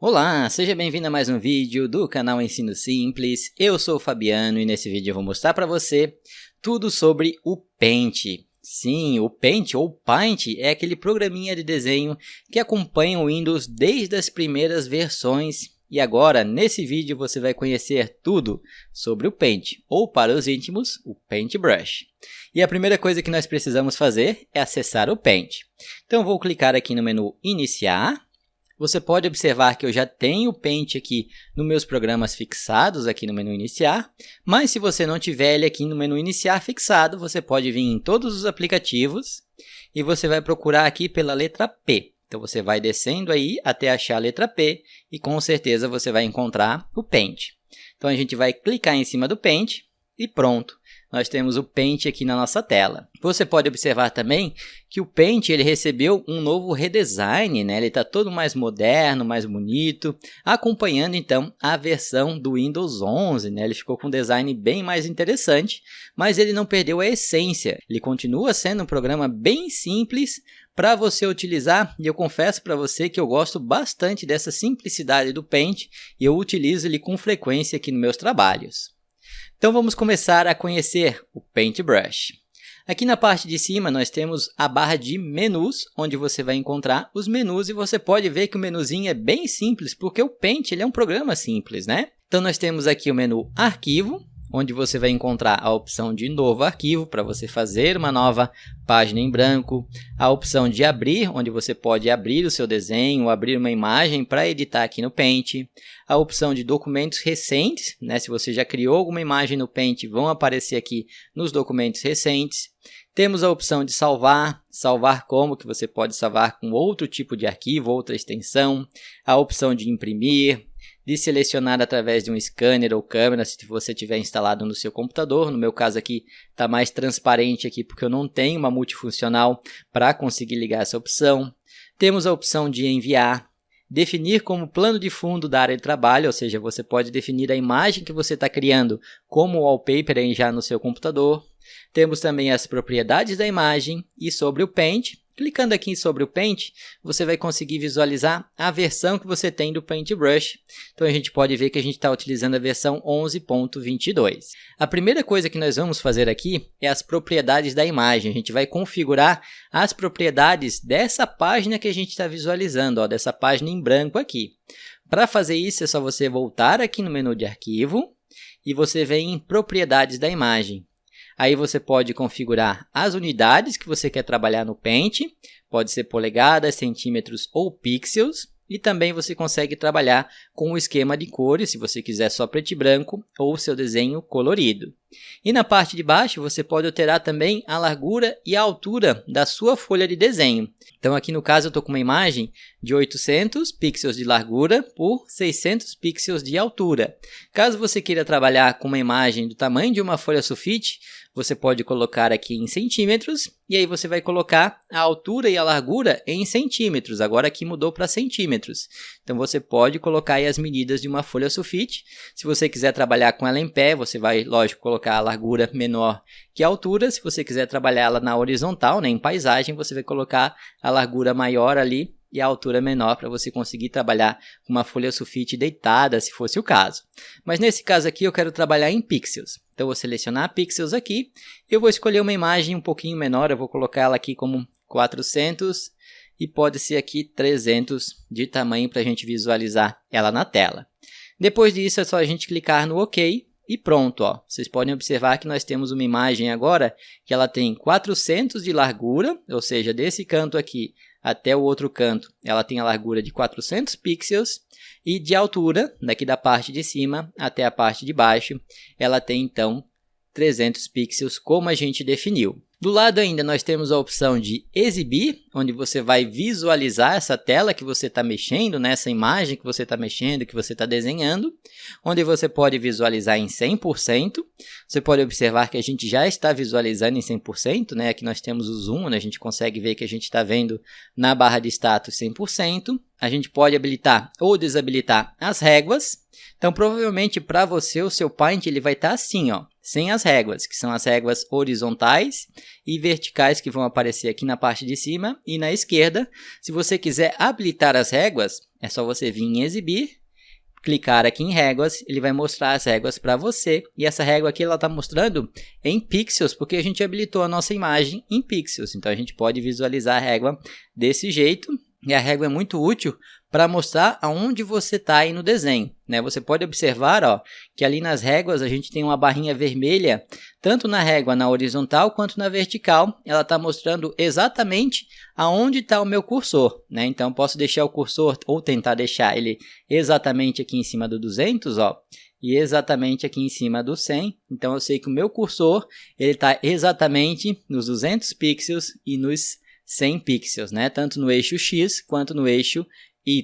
Olá, seja bem-vindo a mais um vídeo do canal Ensino Simples. Eu sou o Fabiano e nesse vídeo eu vou mostrar para você tudo sobre o Paint. Sim, o Paint ou Paint é aquele programinha de desenho que acompanha o Windows desde as primeiras versões. E agora, nesse vídeo, você vai conhecer tudo sobre o Paint, ou para os íntimos, o Paintbrush. E a primeira coisa que nós precisamos fazer é acessar o Paint. Então, vou clicar aqui no menu Iniciar. Você pode observar que eu já tenho o Paint aqui nos meus programas fixados aqui no menu Iniciar, mas se você não tiver ele aqui no menu Iniciar fixado, você pode vir em todos os aplicativos e você vai procurar aqui pela letra P. Então, você vai descendo aí até achar a letra P e com certeza você vai encontrar o Paint. Então, a gente vai clicar em cima do Paint e pronto. Nós temos o Paint aqui na nossa tela. Você pode observar também que o Paint ele recebeu um novo redesign, né? Ele está todo mais moderno, mais bonito, acompanhando então a versão do Windows 11, né? Ele ficou com um design bem mais interessante, mas ele não perdeu a essência. Ele continua sendo um programa bem simples para você utilizar, e eu confesso para você que eu gosto bastante dessa simplicidade do Paint e eu utilizo ele com frequência aqui nos meus trabalhos. Então vamos começar a conhecer o Paintbrush. Aqui na parte de cima nós temos a barra de menus, onde você vai encontrar os menus e você pode ver que o menuzinho é bem simples, porque o Paint ele é um programa simples, né? Então nós temos aqui o menu Arquivo, onde você vai encontrar a opção de Novo Arquivo, para você fazer uma nova página em branco, a opção de Abrir, onde você pode abrir o seu desenho, abrir uma imagem para editar aqui no Paint, a opção de Documentos Recentes, né? Se você já criou alguma imagem no Paint, vão aparecer aqui nos documentos recentes. Temos a opção de salvar como, que você pode salvar com outro tipo de arquivo, outra extensão, a opção de imprimir, de selecionar através de um scanner ou câmera, se você tiver instalado no seu computador. No meu caso aqui está mais transparente aqui porque eu não tenho uma multifuncional para conseguir ligar essa opção. Temos a opção de enviar, definir como plano de fundo da área de trabalho, ou seja, você pode definir a imagem que você está criando como wallpaper aí já no seu computador. Temos também as propriedades da imagem e sobre o Paint. Clicando aqui sobre o Paint, você vai conseguir visualizar a versão que você tem do Paintbrush. Então, a gente pode ver que a gente está utilizando a versão 11.22. A primeira coisa que nós vamos fazer aqui é as propriedades da imagem. A gente vai configurar as propriedades dessa página que a gente está visualizando, ó, dessa página em branco aqui. Para fazer isso, é só você voltar aqui no menu de Arquivo e você vem em Propriedades da imagem. Aí você pode configurar as unidades que você quer trabalhar no Paint, pode ser polegadas, centímetros ou pixels, e também você consegue trabalhar com o esquema de cores, se você quiser só preto e branco ou seu desenho colorido. E na parte de baixo você pode alterar também a largura e a altura da sua folha de desenho. Então aqui no caso eu estou com uma imagem de 800 pixels de largura por 600 pixels de altura. Caso você queira trabalhar com uma imagem do tamanho de uma folha sulfite, você pode colocar aqui em centímetros e aí você vai colocar a altura e a largura em centímetros. Agora aqui mudou para centímetros. Então você pode colocar aí as medidas de uma folha sulfite. Se você quiser trabalhar com ela em pé, você vai, lógico, colocar a largura menor que a altura. Se você quiser trabalhar ela na horizontal, né, em paisagem, você vai colocar a largura maior ali e a altura menor para você conseguir trabalhar com uma folha sulfite deitada, se fosse o caso. Mas nesse caso aqui eu quero trabalhar em pixels. Então eu vou selecionar pixels aqui, eu vou escolher uma imagem um pouquinho menor, eu vou colocar ela aqui como 400 e pode ser aqui 300 de tamanho para a gente visualizar ela na tela. Depois disso é só a gente clicar no OK e pronto, ó. Vocês podem observar que nós temos uma imagem agora que ela tem 400 de largura, ou seja, desse canto aqui até o outro canto, ela tem a largura de 400 pixels e de altura, daqui da parte de cima até a parte de baixo, ela tem então 300 pixels como a gente definiu. Do lado ainda nós temos a opção de exibir, onde você vai visualizar essa tela que você está mexendo, nessa imagem que você está mexendo, que você está desenhando, onde você pode visualizar em 100%. Você pode observar que a gente já está visualizando em 100%, né? Aqui nós temos o zoom, né? A gente consegue ver que a gente está vendo na barra de status 100%. A gente pode habilitar ou desabilitar as réguas. Então, provavelmente para você, o seu Paint ele vai estar assim, ó. sem as réguas, que são as réguas horizontais e verticais que vão aparecer aqui na parte de cima e na esquerda. Se você quiser habilitar as réguas, é só você vir em exibir, clicar aqui em réguas, ele vai mostrar as réguas para você. E essa régua aqui ela está mostrando em pixels, porque a gente habilitou a nossa imagem em pixels. Então a gente pode visualizar a régua desse jeito. E a régua é muito útil para mostrar aonde você está aí no desenho, né? Você pode observar, ó, que ali nas réguas a gente tem uma barrinha vermelha, tanto na régua na horizontal quanto na vertical. Ela está mostrando exatamente aonde está o meu cursor, né? Então posso deixar o cursor ou tentar deixar ele exatamente aqui em cima do 200, ó, e exatamente aqui em cima do 100. Então eu sei que o meu cursor ele está exatamente nos 200 pixels e nos 100 pixels, né? Tanto no eixo X quanto no eixo Y.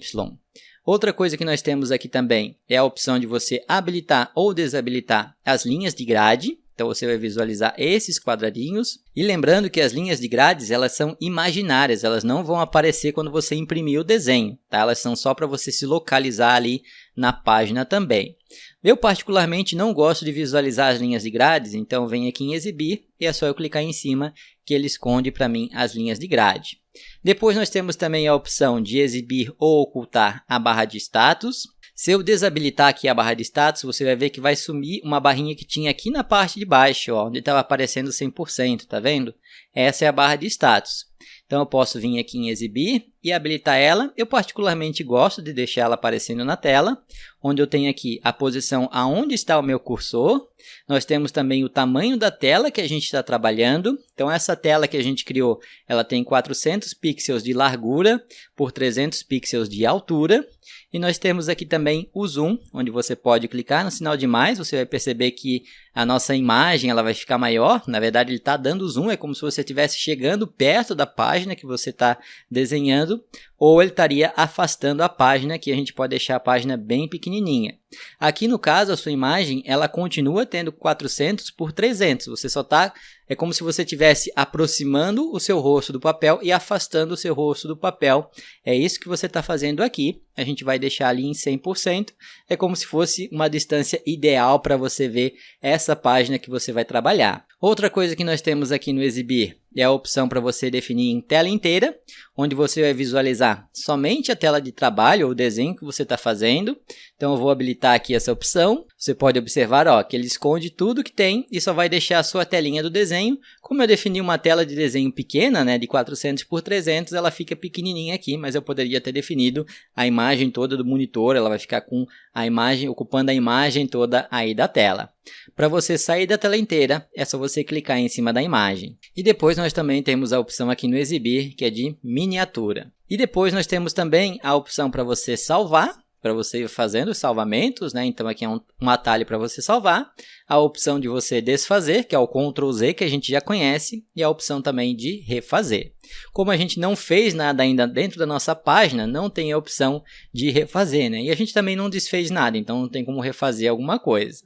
Outra coisa que nós temos aqui também é a opção de você habilitar ou desabilitar as linhas de grade. Então você vai visualizar esses quadradinhos. E lembrando que as linhas de grades elas são imaginárias, elas não vão aparecer quando você imprimir o desenho, tá? Elas são só para você se localizar ali na página também. Eu particularmente não gosto de visualizar as linhas de grades, então venho aqui em exibir e é só eu clicar em cima que ele esconde para mim as linhas de grade. Depois nós temos também a opção de exibir ou ocultar a barra de status. Se eu desabilitar aqui a barra de status, você vai ver que vai sumir uma barrinha que tinha aqui na parte de baixo, ó, onde estava aparecendo 100%, tá vendo? Essa é a barra de status. Então eu posso vir aqui em exibir e habilitar ela. Eu particularmente gosto de deixar ela aparecendo na tela, onde eu tenho aqui a posição aonde está o meu cursor. Nós temos também o tamanho da tela que a gente está trabalhando. Então essa tela que a gente criou, ela tem 400 pixels de largura por 300 pixels de altura. E nós temos aqui também o zoom, onde você pode clicar no sinal de mais, você vai perceber que a nossa imagem ela vai ficar maior. Na verdade ele está dando zoom, é como se você estivesse chegando perto da página que você está desenhando, ou ele estaria afastando a página, que a gente pode deixar a página bem pequenininha. Aqui no caso a sua imagem ela continua tendo 400 por 300, você só está... É como se você estivesse aproximando o seu rosto do papel e afastando o seu rosto do papel. É isso que você está fazendo aqui. A gente vai deixar ali em 100%. É como se fosse uma distância ideal para você ver essa página que você vai trabalhar. Outra coisa que nós temos aqui no exibir é a opção para você definir em tela inteira, onde você vai visualizar somente a tela de trabalho ou desenho que você está fazendo. Então eu vou habilitar aqui essa opção. Você pode observar, ó, que ele esconde tudo que tem e só vai deixar a sua telinha do desenho. Como eu defini uma tela de desenho pequena, né, de 400 por 300, ela fica pequenininha aqui, mas eu poderia ter definido a imagem toda do monitor, ela vai ficar com a imagem, ocupando a imagem toda aí da tela. Para você sair da tela inteira, é só você clicar em cima da imagem. E depois nós também temos a opção aqui no exibir, que é de miniatura. E depois nós temos também a opção para você salvar, para você ir fazendo os salvamentos, né? Então aqui é um atalho para você salvar. A opção de você desfazer, que é o Ctrl Z, que a gente já conhece, e a opção também de refazer. Como a gente não fez nada ainda dentro da nossa página, não tem a opção de refazer, né? E a gente também não desfez nada, então não tem como refazer alguma coisa.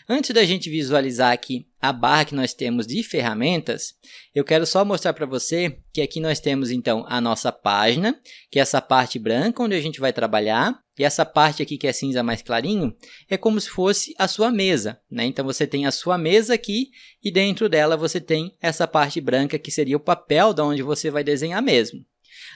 Antes da gente visualizar aqui a barra que nós temos de ferramentas, eu quero só mostrar para você que aqui nós temos então a nossa página, que é essa parte branca onde a gente vai trabalhar, e essa parte aqui que é cinza mais clarinho é como se fosse a sua mesa, né? Então você tem a sua mesa aqui e dentro dela você tem essa parte branca que seria o papel de onde você vai desenhar mesmo.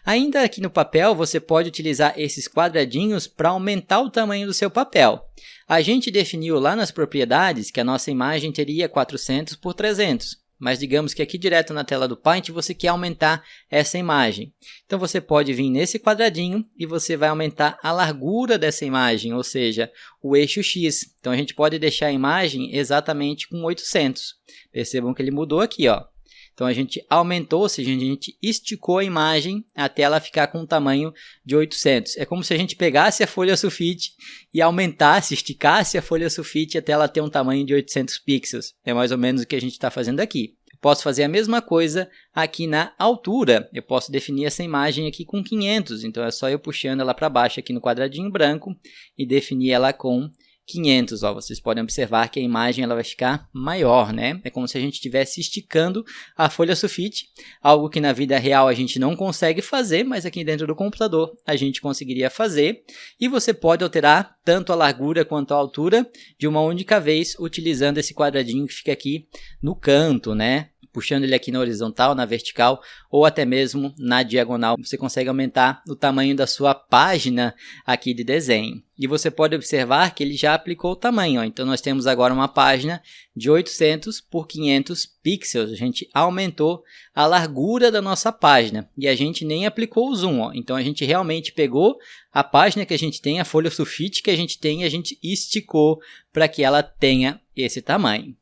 Ainda aqui no papel, você pode utilizar esses quadradinhos para aumentar o tamanho do seu papel. A gente definiu lá nas propriedades que a nossa imagem teria 400 por 300, mas digamos que aqui direto na tela do Paint você quer aumentar essa imagem. Então você pode vir nesse quadradinho e você vai aumentar a largura dessa imagem, ou seja, o eixo X. Então a gente pode deixar a imagem exatamente com 800. Percebam que ele mudou aqui, ó. Então a gente aumentou, ou seja, a gente esticou a imagem até ela ficar com um tamanho de 800. É como se a gente pegasse a folha sulfite e aumentasse, esticasse a folha sulfite até ela ter um tamanho de 800 pixels. É mais ou menos o que a gente está fazendo aqui. Eu posso fazer a mesma coisa aqui na altura. Eu posso definir essa imagem aqui com 500. Então é só eu puxando ela para baixo aqui no quadradinho branco e definir ela com 500, ó, vocês podem observar que a imagem ela vai ficar maior, né? É como se a gente estivesse esticando a folha sulfite, algo que na vida real a gente não consegue fazer, mas aqui dentro do computador a gente conseguiria fazer. E você pode alterar tanto a largura quanto a altura de uma única vez, utilizando esse quadradinho que fica aqui no canto, né? Puxando ele aqui na horizontal, na vertical ou até mesmo na diagonal, você consegue aumentar o tamanho da sua página aqui de desenho. E você pode observar que ele já aplicou o tamanho, ó. Então nós temos agora uma página de 800 por 500 pixels. A gente aumentou a largura da nossa página e a gente nem aplicou o zoom, ó. Então a gente realmente pegou a página que a gente tem, a folha sulfite que a gente tem, e a gente esticou para que ela tenha esse tamanho.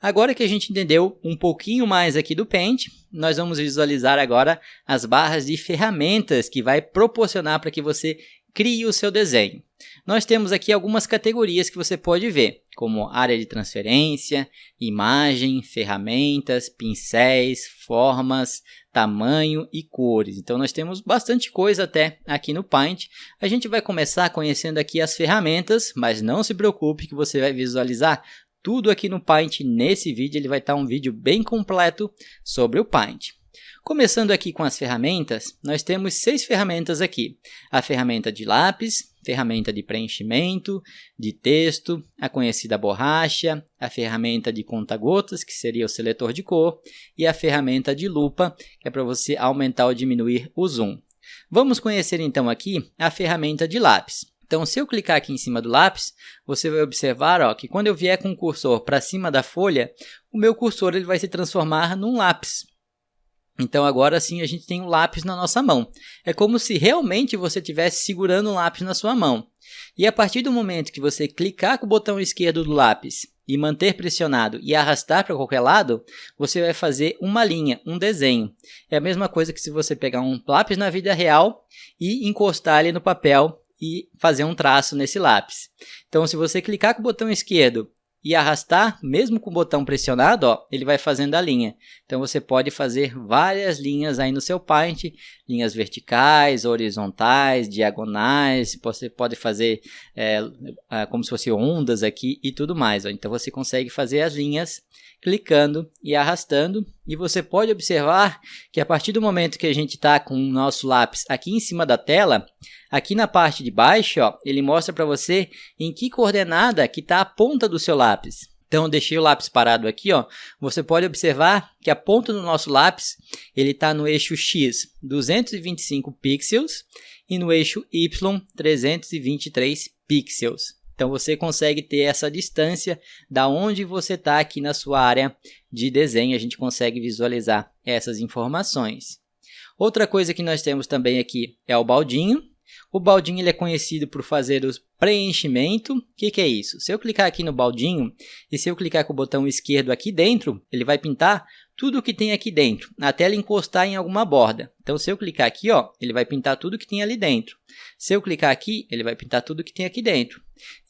Agora que a gente entendeu um pouquinho mais aqui do Paint, nós vamos visualizar agora as barras de ferramentas que vai proporcionar para que você crie o seu desenho. Nós temos aqui algumas categorias que você pode ver, como área de transferência, imagem, ferramentas, pincéis, formas, tamanho e cores. Então nós temos bastante coisa até aqui no Paint. A gente vai começar conhecendo aqui as ferramentas, mas não se preocupe que você vai visualizar tudo aqui no Paint. Nesse vídeo ele vai estar um vídeo bem completo sobre o Paint. Começando aqui com as ferramentas, nós temos 6 ferramentas aqui. A ferramenta de lápis, ferramenta de preenchimento, de texto, a conhecida borracha, a ferramenta de conta-gotas, que seria o seletor de cor, e a ferramenta de lupa, que é para você aumentar ou diminuir o zoom. Vamos conhecer então aqui a ferramenta de lápis. Então, se eu clicar aqui em cima do lápis, você vai observar, ó, que quando eu vier com o cursor para cima da folha, o meu cursor ele vai se transformar num lápis. Então, agora sim, a gente tem um lápis na nossa mão. É como se realmente você estivesse segurando um lápis na sua mão. E a partir do momento que você clicar com o botão esquerdo do lápis e manter pressionado e arrastar para qualquer lado, você vai fazer uma linha, um desenho. É a mesma coisa que se você pegar um lápis na vida real e encostar ele no papel e fazer um traço nesse lápis. Então, se você clicar com o botão esquerdo e arrastar, mesmo com o botão pressionado, ó, ele vai fazendo a linha. Então, você pode fazer várias linhas aí no seu Paint, linhas verticais, horizontais, diagonais, você pode fazer como se fossem ondas aqui e tudo mais, ó. Então, você consegue fazer as linhas clicando e arrastando, e você pode observar que a partir do momento que a gente está com o nosso lápis aqui em cima da tela, aqui na parte de baixo, ó, ele mostra para você em que coordenada que está a ponta do seu lápis. Então, eu deixei o lápis parado aqui, ó. Você pode observar que a ponta do nosso lápis ele está no eixo X, 225 pixels, e no eixo Y, 323 pixels. Então, você consegue ter essa distância da onde você está aqui na sua área de desenho. A gente consegue visualizar essas informações. Outra coisa que nós temos também aqui é o baldinho. O baldinho ele é conhecido por fazer o preenchimento. O que é isso? Se eu clicar aqui no baldinho e se eu clicar com o botão esquerdo aqui dentro, ele vai pintar tudo o que tem aqui dentro, até ele encostar em alguma borda. Então, se eu clicar aqui, ó, ele vai pintar tudo que tem ali dentro. Se eu clicar aqui, ele vai pintar tudo que tem aqui dentro.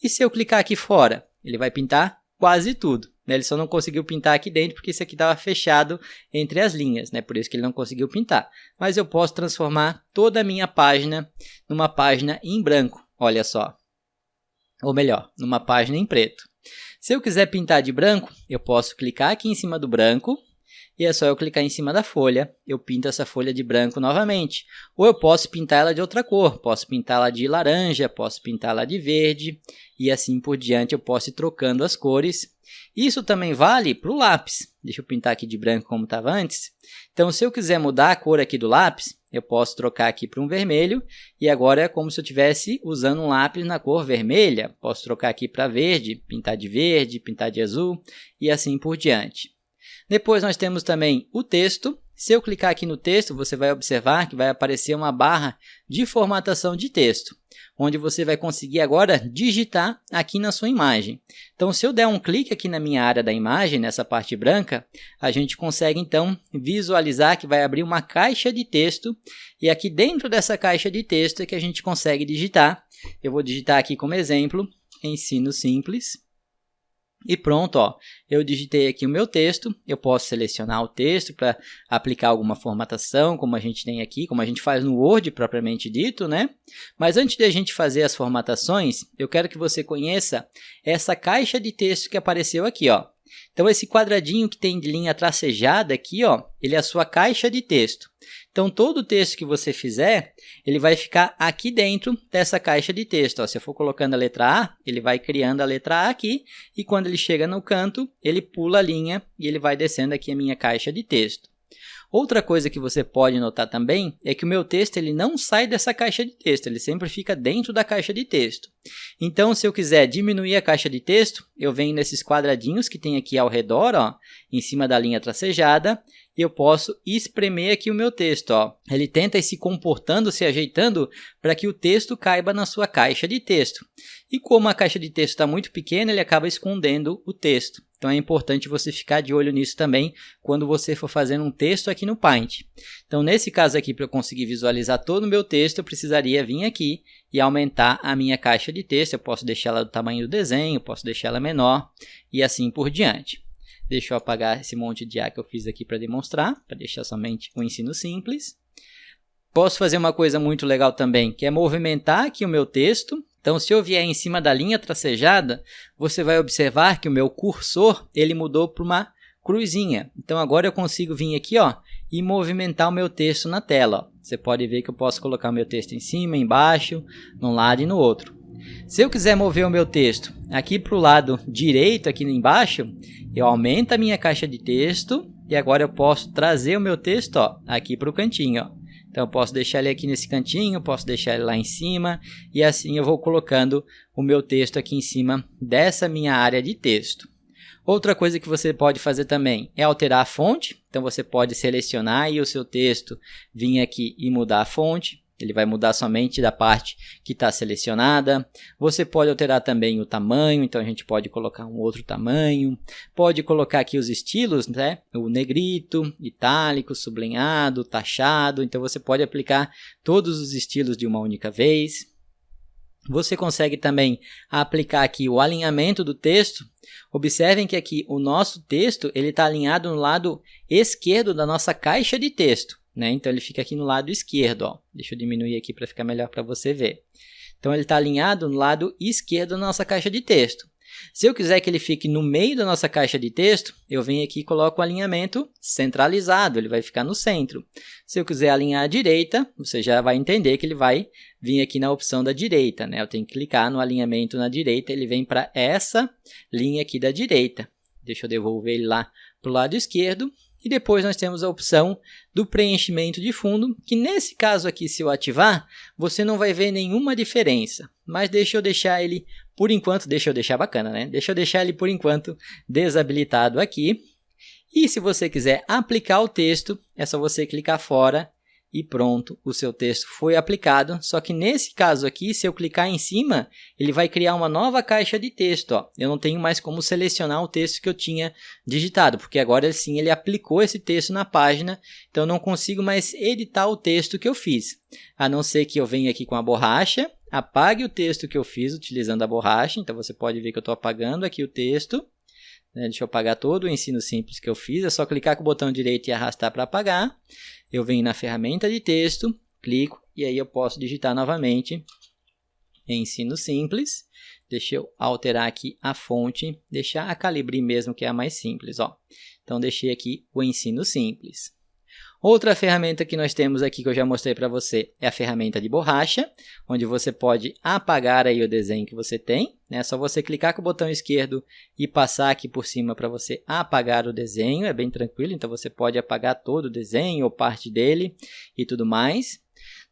E se eu clicar aqui fora, ele vai pintar quase tudo. Ele só não conseguiu pintar aqui dentro porque isso aqui estava fechado entre as linhas, né? Por isso que ele não conseguiu pintar. Mas eu posso transformar toda a minha página numa página em branco, olha só. Ou melhor, numa página em preto. Se eu quiser pintar de branco, eu posso clicar aqui em cima do branco. E é só eu clicar em cima da folha, eu pinto essa folha de branco novamente. Ou eu posso pintar ela de outra cor, posso pintá-la de laranja, posso pintá-la de verde, e assim por diante eu posso ir trocando as cores. Isso também vale para o lápis. Deixa eu pintar aqui de branco como estava antes. Então, se eu quiser mudar a cor aqui do lápis, eu posso trocar aqui para um vermelho, e agora é como se eu estivesse usando um lápis na cor vermelha. Posso trocar aqui para verde, pintar de azul, e assim por diante. Depois nós temos também o texto. Se eu clicar aqui no texto, você vai observar que vai aparecer uma barra de formatação de texto, onde você vai conseguir agora digitar aqui na sua imagem. Então, se eu der um clique aqui na minha área da imagem, nessa parte branca, a gente consegue então visualizar que vai abrir uma caixa de texto, e aqui dentro dessa caixa de texto é que a gente consegue digitar. Eu vou digitar aqui como exemplo, ensino simples. E pronto, ó, eu digitei aqui o meu texto, eu posso selecionar o texto para aplicar alguma formatação, como a gente tem aqui, como a gente faz no Word propriamente dito, né? Mas antes de a gente fazer as formatações, eu quero que você conheça essa caixa de texto que apareceu aqui, ó. Então, esse quadradinho que tem de linha tracejada aqui, ó, ele é a sua caixa de texto. Então, todo o texto que você fizer, ele vai ficar aqui dentro dessa caixa de texto. Ó, se eu for colocando a letra A, ele vai criando a letra A aqui, e quando ele chega no canto, ele pula a linha e ele vai descendo aqui a minha caixa de texto. Outra coisa que você pode notar também é que o meu texto ele não sai dessa caixa de texto, ele sempre fica dentro da caixa de texto. Então, se eu quiser diminuir a caixa de texto, eu venho nesses quadradinhos que tem aqui ao redor, ó, em cima da linha tracejada, e eu posso espremer aqui o meu texto. Ó. Ele tenta ir se comportando, se ajeitando para que o texto caiba na sua caixa de texto. E como a caixa de texto está muito pequena, ele acaba escondendo o texto. Então, é importante você ficar de olho nisso também quando você for fazendo um texto aqui no Paint. Então, nesse caso aqui, para eu conseguir visualizar todo o meu texto, eu precisaria vir aqui e aumentar a minha caixa de texto. Eu posso deixar ela do tamanho do desenho, posso deixar ela menor e assim por diante. Deixa eu apagar esse monte de A que eu fiz aqui para demonstrar, para deixar somente o ensino simples. Posso fazer uma coisa muito legal também, que é movimentar aqui o meu texto. Então, se eu vier em cima da linha tracejada, você vai observar que o meu cursor ele mudou para uma cruzinha. Então, agora eu consigo vir aqui ó, e movimentar o meu texto na tela. Ó. Você pode ver que eu posso colocar o meu texto em cima, embaixo, num lado e no outro. Se eu quiser mover o meu texto aqui para o lado direito, aqui embaixo, eu aumento a minha caixa de texto e agora eu posso trazer o meu texto ó, aqui para o cantinho. Ó. Então, eu posso deixar ele aqui nesse cantinho, posso deixar ele lá em cima e assim eu vou colocando o meu texto aqui em cima dessa minha área de texto. Outra coisa que você pode fazer também é alterar a fonte. Então, você pode selecionar aí o seu texto, vir aqui e mudar a fonte. Ele vai mudar somente da parte que está selecionada. Você pode alterar também o tamanho, então a gente pode colocar um outro tamanho. Pode colocar aqui os estilos, né? O negrito, itálico, sublinhado, taxado. Então você pode aplicar todos os estilos de uma única vez. Você consegue também aplicar aqui o alinhamento do texto. Observem que aqui o nosso texto está alinhado no lado esquerdo da nossa caixa de texto. Né? Então, ele fica aqui no lado esquerdo. Ó. Deixa eu diminuir aqui para ficar melhor para você ver. Então, ele está alinhado no lado esquerdo da nossa caixa de texto. Se eu quiser que ele fique no meio da nossa caixa de texto, eu venho aqui e coloco o alinhamento centralizado. Ele vai ficar no centro. Se eu quiser alinhar à direita, você já vai entender que ele vai vir aqui na opção da direita. Né? Eu tenho que clicar no alinhamento na direita, ele vem para essa linha aqui da direita. Deixa eu devolver ele lá para o lado esquerdo. E depois nós temos a opção do preenchimento de fundo, que nesse caso aqui, se eu ativar, você não vai ver nenhuma diferença. Mas deixa eu deixar ele, por enquanto, deixa eu deixar bacana, né? Deixa eu deixar ele, por enquanto, desabilitado aqui. E se você quiser aplicar o texto, é só você clicar fora e pronto, o seu texto foi aplicado. Só que nesse caso aqui, se eu clicar em cima, ele vai criar uma nova caixa de texto. Ó. Eu não tenho mais como selecionar o texto que eu tinha digitado, porque agora sim ele aplicou esse texto na página, então eu não consigo mais editar o texto que eu fiz. A não ser que eu venha aqui com a borracha, apague o texto que eu fiz utilizando a borracha. Então você pode ver que eu estou apagando aqui o texto. Deixa eu apagar todo o ensino simples que eu fiz. É só clicar com o botão direito e arrastar para apagar. Eu venho na ferramenta de texto, clico e aí eu posso digitar novamente ensino simples. Deixa eu alterar aqui a fonte, deixar a Calibri mesmo, que é a mais simples. Ó. Então, deixei aqui o ensino simples. Outra ferramenta que nós temos aqui, que eu já mostrei para você, é a ferramenta de borracha, onde você pode apagar aí o desenho que você tem. É só você clicar com o botão esquerdo e passar aqui por cima para você apagar o desenho. É bem tranquilo, então você pode apagar todo o desenho ou parte dele e tudo mais.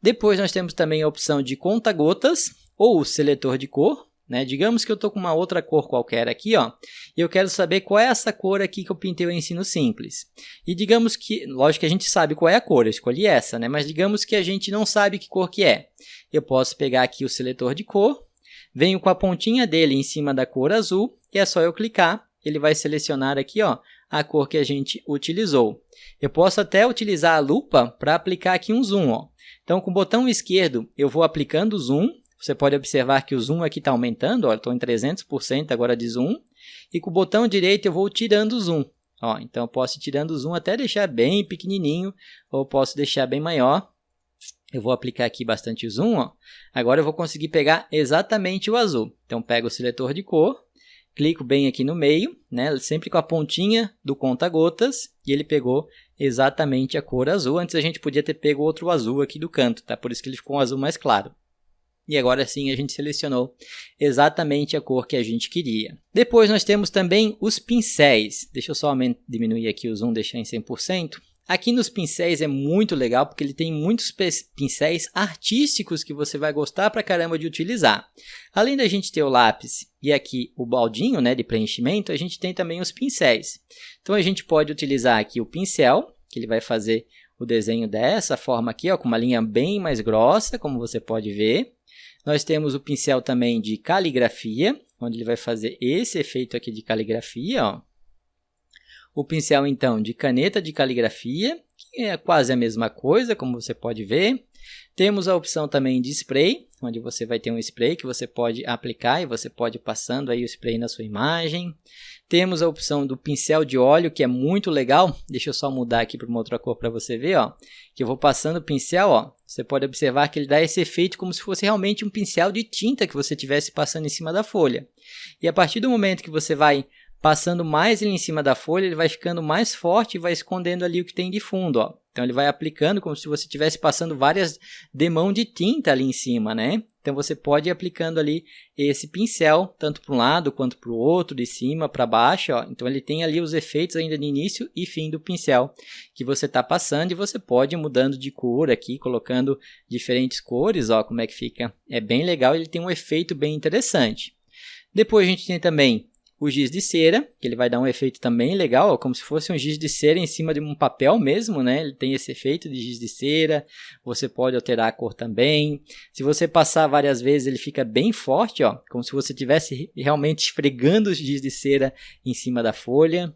Depois nós temos também a opção de conta-gotas ou o seletor de cor. Né? Digamos que eu estou com uma outra cor qualquer aqui, ó, e eu quero saber qual é essa cor aqui que eu pintei o ensino simples. E digamos que, lógico que a gente sabe qual é a cor, eu escolhi essa, né? Mas digamos que a gente não sabe que cor que é. Eu posso pegar aqui o seletor de cor, venho com a pontinha dele em cima da cor azul, e é só eu clicar, ele vai selecionar aqui ó, a cor que a gente utilizou. Eu posso até utilizar a lupa para aplicar aqui um zoom. Ó. Então, com o botão esquerdo, eu vou aplicando o zoom. você pode observar que o zoom aqui está aumentando, ó, eu estou em 300% agora de zoom, e com o botão direito eu vou tirando o zoom. Ó, então eu posso ir tirando o zoom até deixar bem pequenininho, ou posso deixar bem maior. Eu vou aplicar aqui bastante zoom, ó. Agora eu vou conseguir pegar exatamente o azul. Então pego o seletor de cor, clico bem aqui no meio, né, sempre com a pontinha do conta-gotas, e ele pegou exatamente a cor azul. Antes a gente podia ter pego outro azul aqui do canto, tá? Por isso que ele ficou um azul mais claro. E agora sim a gente selecionou exatamente a cor que a gente queria. Depois nós temos também os pincéis. Deixa eu só diminuir aqui o zoom, deixar em 100%. Aqui nos pincéis é muito legal porque ele tem muitos pincéis artísticos que você vai gostar pra caramba de utilizar. Além da gente ter o lápis e aqui o baldinho, né, de preenchimento, a gente tem também os pincéis. Então a gente pode utilizar aqui o pincel, que ele vai fazer o desenho dessa forma aqui, ó, com uma linha bem mais grossa, como você pode ver. Nós temos o pincel também de caligrafia, onde ele vai fazer esse efeito aqui de caligrafia, ó. O pincel, então, de caneta de caligrafia, que é quase a mesma coisa, como você pode ver. Temos a opção também de spray, onde você vai ter um spray que você pode aplicar e você pode ir passando aí o spray na sua imagem. Temos a opção do pincel de óleo, que é muito legal. Deixa eu só mudar aqui para uma outra cor para você ver, ó. Que eu vou passando o pincel, ó. Você pode observar que ele dá esse efeito como se fosse realmente um pincel de tinta que você estivesse passando em cima da folha. E a partir do momento que você vai passando mais ele em cima da folha, ele vai ficando mais forte e vai escondendo ali o que tem de fundo, ó. Então ele vai aplicando como se você estivesse passando várias demãos de tinta ali em cima, né? Então você pode ir aplicando ali esse pincel, tanto para um lado quanto para o outro, de cima para baixo, ó. Então ele tem ali os efeitos ainda de início e fim do pincel que você está passando, e você pode ir mudando de cor aqui, colocando diferentes cores, ó, como é que fica. É bem legal, ele tem um efeito bem interessante. Depois a gente tem também o giz de cera, que ele vai dar um efeito também legal, ó, como se fosse um giz de cera em cima de um papel mesmo, né? Ele tem esse efeito de giz de cera. Você pode alterar a cor também. Se você passar várias vezes, ele fica bem forte, ó, como se você estivesse realmente esfregando o giz de cera em cima da folha.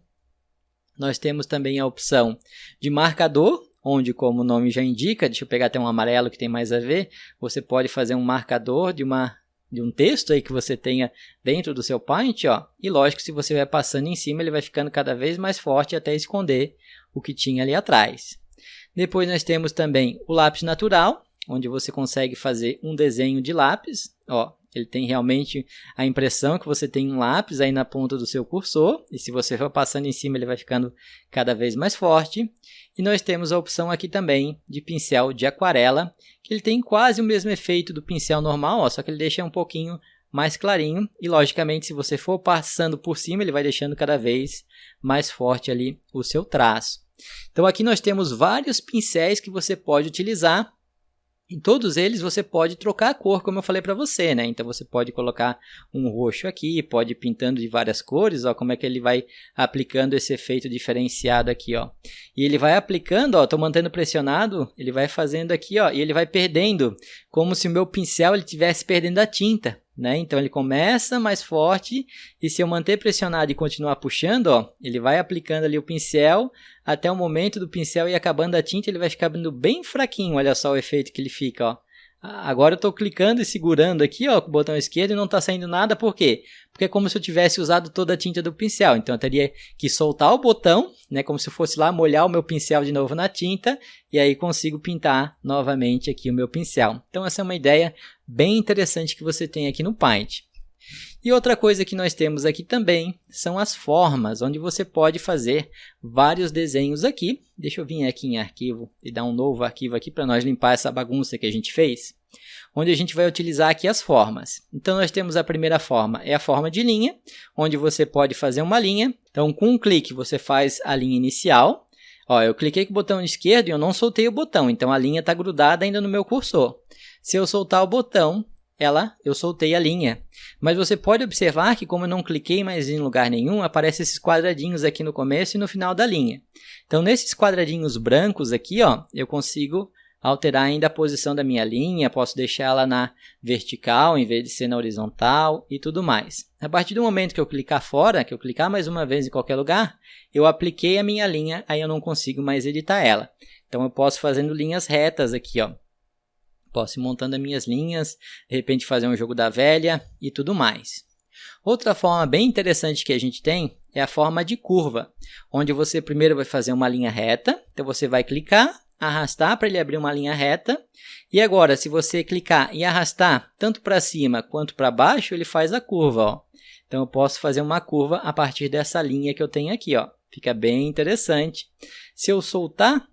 Nós temos também a opção de marcador, onde, como o nome já indica, deixa eu pegar até um amarelo que tem mais a ver, você pode fazer um marcador de um texto aí que você tenha dentro do seu Paint, ó. E lógico, se você vai passando em cima, ele vai ficando cada vez mais forte até esconder o que tinha ali atrás. Depois nós temos também o lápis natural, onde você consegue fazer um desenho de lápis, ó. Ele tem realmente a impressão que você tem um lápis aí na ponta do seu cursor, e se você for passando em cima, ele vai ficando cada vez mais forte. E nós temos a opção aqui também de pincel de aquarela, que ele tem quase o mesmo efeito do pincel normal, ó, só que ele deixa um pouquinho mais clarinho, e logicamente se você for passando por cima, ele vai deixando cada vez mais forte ali o seu traço. Então aqui nós temos vários pincéis que você pode utilizar. Em todos eles você pode trocar a cor, como eu falei para você, né? Então você pode colocar um roxo aqui, pode ir pintando de várias cores, ó, como é que ele vai aplicando esse efeito diferenciado aqui, ó. E ele vai aplicando, ó, tô mantendo pressionado, ele vai fazendo aqui, ó, e ele vai perdendo, como se o meu pincel ele estivesse perdendo a tinta, né? Então ele começa mais forte, e se eu manter pressionado e continuar puxando, ó, ele vai aplicando ali o pincel até o momento do pincel ir acabando a tinta, ele vai ficando bem fraquinho. Olha só o efeito que ele fica, ó. Agora eu estou clicando e segurando aqui, ó, com o botão esquerdo, e não está saindo nada. Por quê? Porque é como se eu tivesse usado toda a tinta do pincel. Então eu teria que soltar o botão, né, como se eu fosse lá molhar o meu pincel de novo na tinta, e aí consigo pintar novamente aqui o meu pincel. Então essa é uma ideia bem interessante que você tem aqui no Paint. E outra coisa que nós temos aqui também são as formas, onde você pode fazer vários desenhos aqui. Deixa eu vir aqui em arquivo e dar um novo arquivo aqui para nós limpar essa bagunça que a gente fez. Onde a gente vai utilizar aqui as formas. Então nós temos a primeira forma, é a forma de linha, onde você pode fazer uma linha. Então com um clique você faz a linha inicial. Ó, eu cliquei com o botão esquerdo e eu não soltei o botão, então a linha está grudada ainda no meu cursor. Se eu soltar o botão, eu soltei a linha. Mas você pode observar que, como eu não cliquei mais em lugar nenhum, aparecem esses quadradinhos aqui no começo e no final da linha. Então nesses quadradinhos brancos aqui, ó, eu consigo alterar ainda a posição da minha linha, posso deixar ela na vertical em vez de ser na horizontal e tudo mais. A partir do momento que eu clicar fora, que eu clicar mais uma vez em qualquer lugar, eu apliquei a minha linha, aí eu não consigo mais editar ela. Então eu posso fazendo linhas retas aqui, ó. Posso ir montando as minhas linhas, de repente fazer um jogo da velha e tudo mais. Outra forma bem interessante que a gente tem é a forma de curva, onde você primeiro vai fazer uma linha reta, então você vai clicar, arrastar para ele abrir uma linha reta, e agora se você clicar e arrastar tanto para cima quanto para baixo, ele faz a curva, ó. Então eu posso fazer uma curva a partir dessa linha que eu tenho aqui, ó. Fica bem interessante. Se eu soltar,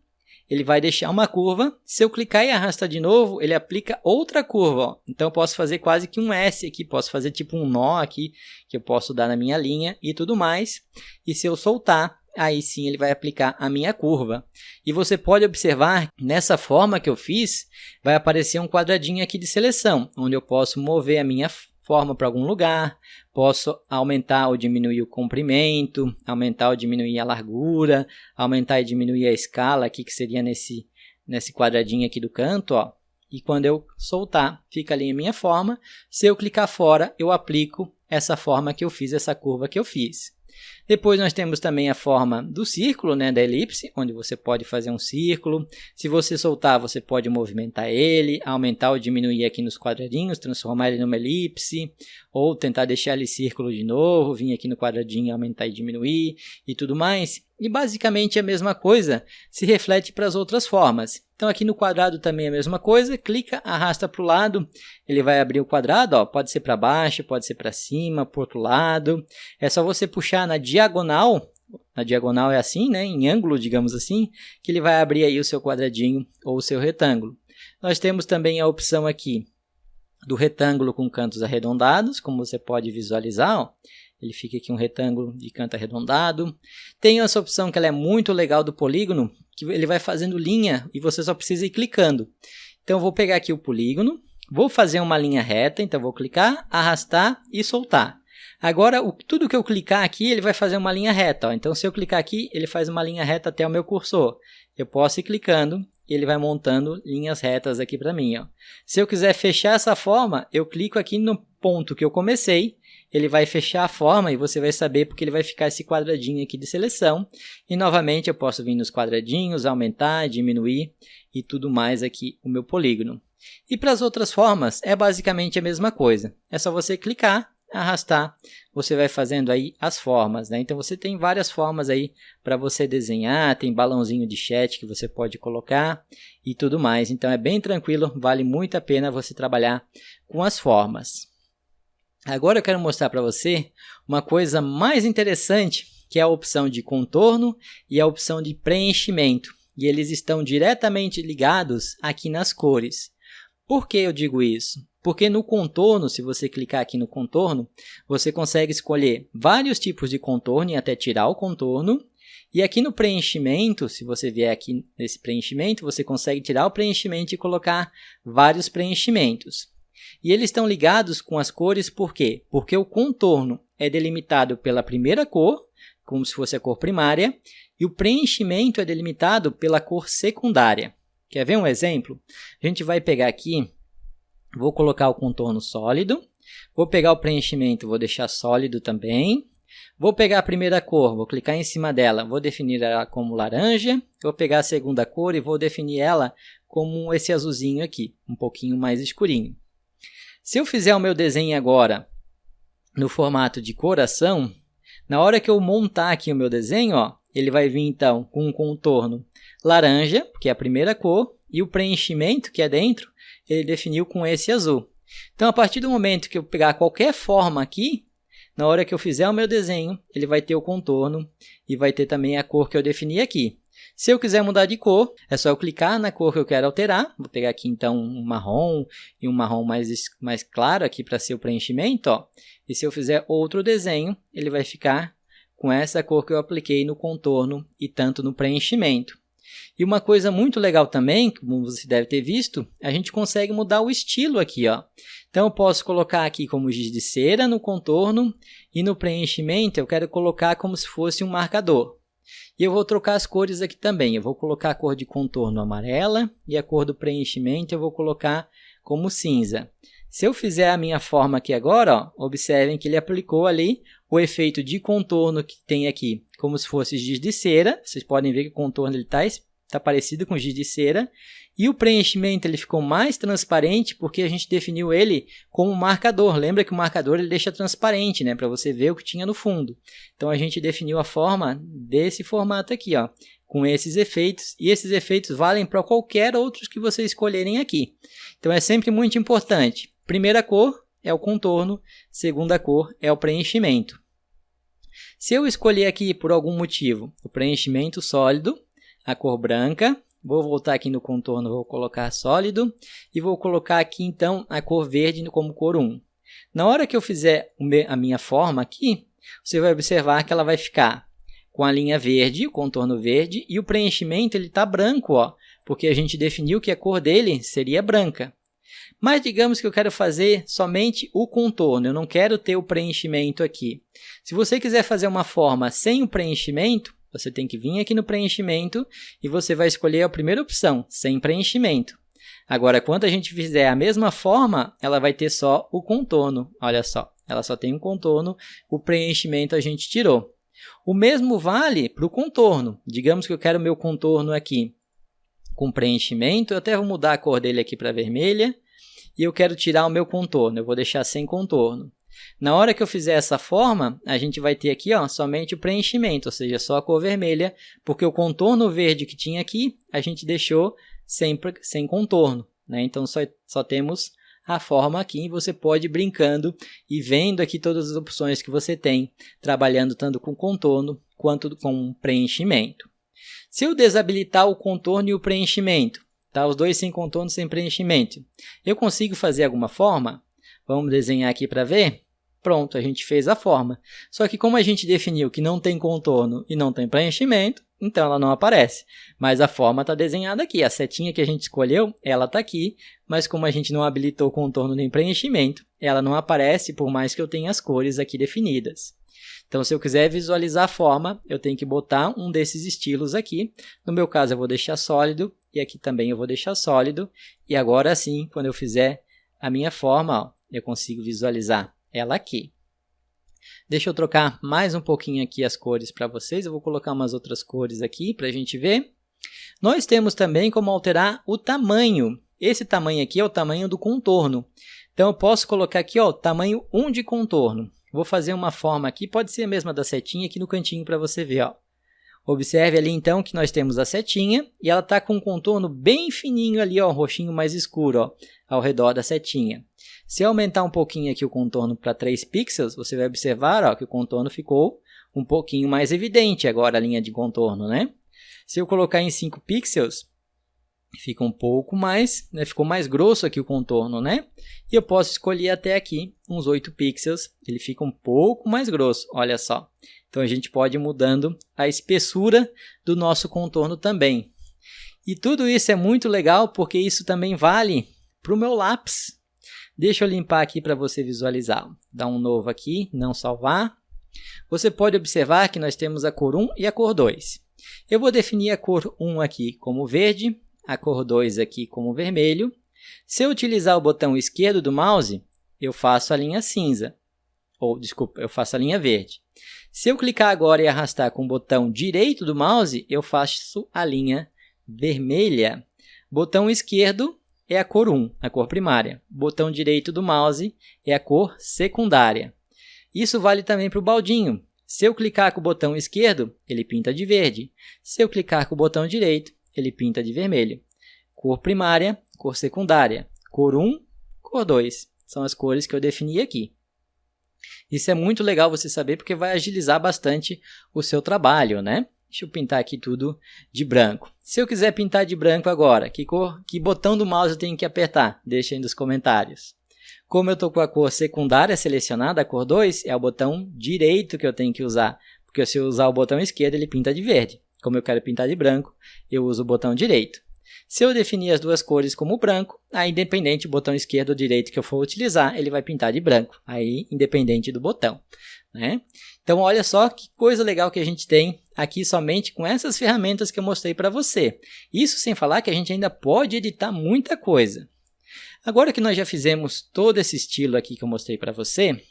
ele vai deixar uma curva. Se eu clicar e arrastar de novo, ele aplica outra curva, ó. Então eu posso fazer quase que um S aqui, posso fazer tipo um nó aqui, que eu posso dar na minha linha e tudo mais. E se eu soltar, aí sim ele vai aplicar a minha curva. E você pode observar, nessa forma que eu fiz, vai aparecer um quadradinho aqui de seleção, onde eu posso mover a minha forma para algum lugar, posso aumentar ou diminuir o comprimento, aumentar ou diminuir a largura, aumentar e diminuir a escala aqui, que seria nesse quadradinho aqui do canto, ó. E quando eu soltar, fica ali a minha forma. Se eu clicar fora, eu aplico essa forma que eu fiz, essa curva que eu fiz. Depois nós temos também a forma do círculo, né, da elipse, onde você pode fazer um círculo. Se você soltar, você pode movimentar ele, aumentar ou diminuir aqui nos quadradinhos, transformar ele numa elipse, ou tentar deixar ele círculo de novo, vir aqui no quadradinho, aumentar e diminuir e tudo mais. E basicamente a mesma coisa se reflete para as outras formas. Então aqui no quadrado também é a mesma coisa, clica, arrasta para o lado, ele vai abrir o quadrado, ó, pode ser para baixo, pode ser para cima, para o outro lado. É só você puxar na diagonal é assim, né, em ângulo, digamos assim, que ele vai abrir aí o seu quadradinho ou o seu retângulo. Nós temos também a opção aqui do retângulo com cantos arredondados, como você pode visualizar, ó. Ele fica aqui um retângulo de canto arredondado. Tem essa opção que ela é muito legal do polígono, que ele vai fazendo linha e você só precisa ir clicando. Então eu vou pegar aqui o polígono, vou fazer uma linha reta, então vou clicar, arrastar e soltar. Agora, tudo que eu clicar aqui, ele vai fazer uma linha reta, ó. Então se eu clicar aqui, ele faz uma linha reta até o meu cursor. Eu posso ir clicando e ele vai montando linhas retas aqui para mim, ó. Se eu quiser fechar essa forma, eu clico aqui no ponto que eu comecei, ele vai fechar a forma e você vai saber porque ele vai ficar esse quadradinho aqui de seleção. E novamente eu posso vir nos quadradinhos, aumentar, diminuir e tudo mais aqui o meu polígono. E para as outras formas é basicamente a mesma coisa. É só você clicar, arrastar, você vai fazendo aí as formas, né? Então você tem várias formas aí para você desenhar, tem balãozinho de chat que você pode colocar e tudo mais. Então é bem tranquilo, vale muito a pena você trabalhar com as formas. Agora eu quero mostrar para você uma coisa mais interessante, que é a opção de contorno e a opção de preenchimento. E eles estão diretamente ligados aqui nas cores. Por que eu digo isso? Porque no contorno, se você clicar aqui no contorno, você consegue escolher vários tipos de contorno e até tirar o contorno. E aqui no preenchimento, se você vier aqui nesse preenchimento, você consegue tirar o preenchimento e colocar vários preenchimentos. E eles estão ligados com as cores por quê? Porque o contorno é delimitado pela primeira cor, como se fosse a cor primária, e o preenchimento é delimitado pela cor secundária. Quer ver um exemplo? A gente vai pegar aqui, vou colocar o contorno sólido, vou pegar o preenchimento, vou deixar sólido também, vou pegar a primeira cor, vou clicar em cima dela, vou definir ela como laranja, vou pegar a segunda cor e vou definir ela como esse azulzinho aqui, um pouquinho mais escurinho. Se eu fizer o meu desenho agora no formato de coração, na hora que eu montar aqui o meu desenho, ó, ele vai vir então com um contorno laranja, que é a primeira cor, e o preenchimento que é dentro, ele definiu com esse azul. Então, a partir do momento que eu pegar qualquer forma aqui, na hora que eu fizer o meu desenho, ele vai ter o contorno e vai ter também a cor que eu defini aqui. Se eu quiser mudar de cor, é só eu clicar na cor que eu quero alterar. Vou pegar aqui então um marrom e um marrom mais claro aqui para ser o preenchimento, ó. E se eu fizer outro desenho, ele vai ficar com essa cor que eu apliquei no contorno e tanto no preenchimento. E uma coisa muito legal também, como você deve ter visto, a gente consegue mudar o estilo aqui, ó. Então eu posso colocar aqui como giz de cera no contorno e no preenchimento eu quero colocar como se fosse um marcador. E eu vou trocar as cores aqui também. Eu vou colocar a cor de contorno amarela e a cor do preenchimento eu vou colocar como cinza. Se eu fizer a minha forma aqui agora, ó, observem que ele aplicou ali o efeito de contorno que tem aqui, como se fosse giz de cera. Vocês podem ver que o contorno está parecido com giz de cera. E o preenchimento ele ficou mais transparente porque a gente definiu ele como marcador. Lembra que o marcador ele deixa transparente, né, para você ver o que tinha no fundo. Então a gente definiu a forma desse formato aqui, ó, com esses efeitos, e esses efeitos valem para qualquer outros que vocês escolherem aqui. Então é sempre muito importante. Primeira cor é o contorno, segunda cor é o preenchimento. Se eu escolher aqui por algum motivo o preenchimento sólido, a cor branca, vou voltar aqui no contorno, vou colocar sólido e vou colocar aqui então a cor verde como cor 1. Na hora que eu fizer a minha forma aqui, você vai observar que ela vai ficar com a linha verde, o contorno verde, e o preenchimento ele está branco, ó, porque a gente definiu que a cor dele seria branca. Mas digamos que eu quero fazer somente o contorno, eu não quero ter o preenchimento aqui. Se você quiser fazer uma forma sem o preenchimento, você tem que vir aqui no preenchimento e você vai escolher a primeira opção, sem preenchimento. Agora, quando a gente fizer a mesma forma, ela vai ter só o contorno. Olha só, ela só tem um contorno, o preenchimento a gente tirou. O mesmo vale para o contorno. Digamos que eu quero o meu contorno aqui com preenchimento, eu até vou mudar a cor dele aqui para vermelha. E eu quero tirar o meu contorno, eu vou deixar sem contorno. Na hora que eu fizer essa forma, a gente vai ter aqui ó, somente o preenchimento, ou seja, só a cor vermelha, porque o contorno verde que tinha aqui, a gente deixou sem contorno, né? Então só temos a forma aqui e você pode ir brincando e vendo aqui todas as opções que você tem, trabalhando tanto com contorno quanto com preenchimento. Se eu desabilitar o contorno e o preenchimento, tá? Os dois sem contorno, sem preenchimento, eu consigo fazer alguma forma? Vamos desenhar aqui para ver? Pronto, a gente fez a forma. Só que como a gente definiu que não tem contorno e não tem preenchimento, então ela não aparece. Mas a forma está desenhada aqui. A setinha que a gente escolheu, ela está aqui. Mas como a gente não habilitou contorno nem preenchimento, ela não aparece por mais que eu tenha as cores aqui definidas. Então, se eu quiser visualizar a forma, eu tenho que botar um desses estilos aqui. No meu caso, eu vou deixar sólido. E aqui também eu vou deixar sólido. E agora sim, quando eu fizer a minha forma, ó, eu consigo visualizar ela aqui. Deixa eu trocar mais um pouquinho aqui as cores para vocês. Eu vou colocar umas outras cores aqui para a gente ver. Nós temos também como alterar o tamanho. Esse tamanho aqui é o tamanho do contorno. Então, eu posso colocar aqui, ó, tamanho 1 de contorno. Vou fazer uma forma aqui, pode ser a mesma da setinha aqui no cantinho para você ver, ó. Observe ali então que nós temos a setinha e ela está com um contorno bem fininho ali, ó, um roxinho mais escuro, ó, ao redor da setinha. Se eu aumentar um pouquinho aqui o contorno para 3 pixels, você vai observar, ó, que o contorno ficou um pouquinho mais evidente agora a linha de contorno, né? Se eu colocar em 5 pixels, fica um pouco mais, né? Ficou mais grosso aqui o contorno, né? E eu posso escolher até aqui uns 8 pixels, ele fica um pouco mais grosso, olha só. Então a gente pode ir mudando a espessura do nosso contorno também. E tudo isso é muito legal porque isso também vale para o meu lápis. Deixa eu limpar aqui para você visualizar. Dá um novo aqui, não salvar. Você pode observar que nós temos a cor 1 e a cor 2. Eu vou definir a cor 1 aqui como verde, a cor 2 aqui como vermelho. Se eu utilizar o botão esquerdo do mouse, eu faço a linha cinza. Ou, desculpa, eu faço a linha verde. Se eu clicar agora e arrastar com o botão direito do mouse, eu faço a linha vermelha. Botão esquerdo é a cor 1, a cor primária. Botão direito do mouse é a cor secundária. Isso vale também para o baldinho. Se eu clicar com o botão esquerdo, ele pinta de verde. Se eu clicar com o botão direito, ele pinta de vermelho. Cor primária, cor secundária. Cor 1, cor 2. São as cores que eu defini aqui. Isso é muito legal você saber porque vai agilizar bastante o seu trabalho, né? Deixa eu pintar aqui tudo de branco. Se eu quiser pintar de branco agora, que botão do mouse eu tenho que apertar? Deixa aí nos comentários. Como eu estou com a cor secundária selecionada, a cor 2, é o botão direito que eu tenho que usar. Porque se eu usar o botão esquerdo, ele pinta de verde. Como eu quero pintar de branco, eu uso o botão direito. Se eu definir as duas cores como branco, aí independente do botão esquerdo ou direito que eu for utilizar, ele vai pintar de branco, aí independente do botão, né? Então olha só que coisa legal que a gente tem aqui somente com essas ferramentas que eu mostrei para você. Isso sem falar que a gente ainda pode editar muita coisa. Agora que nós já fizemos todo esse estilo aqui que eu mostrei para você,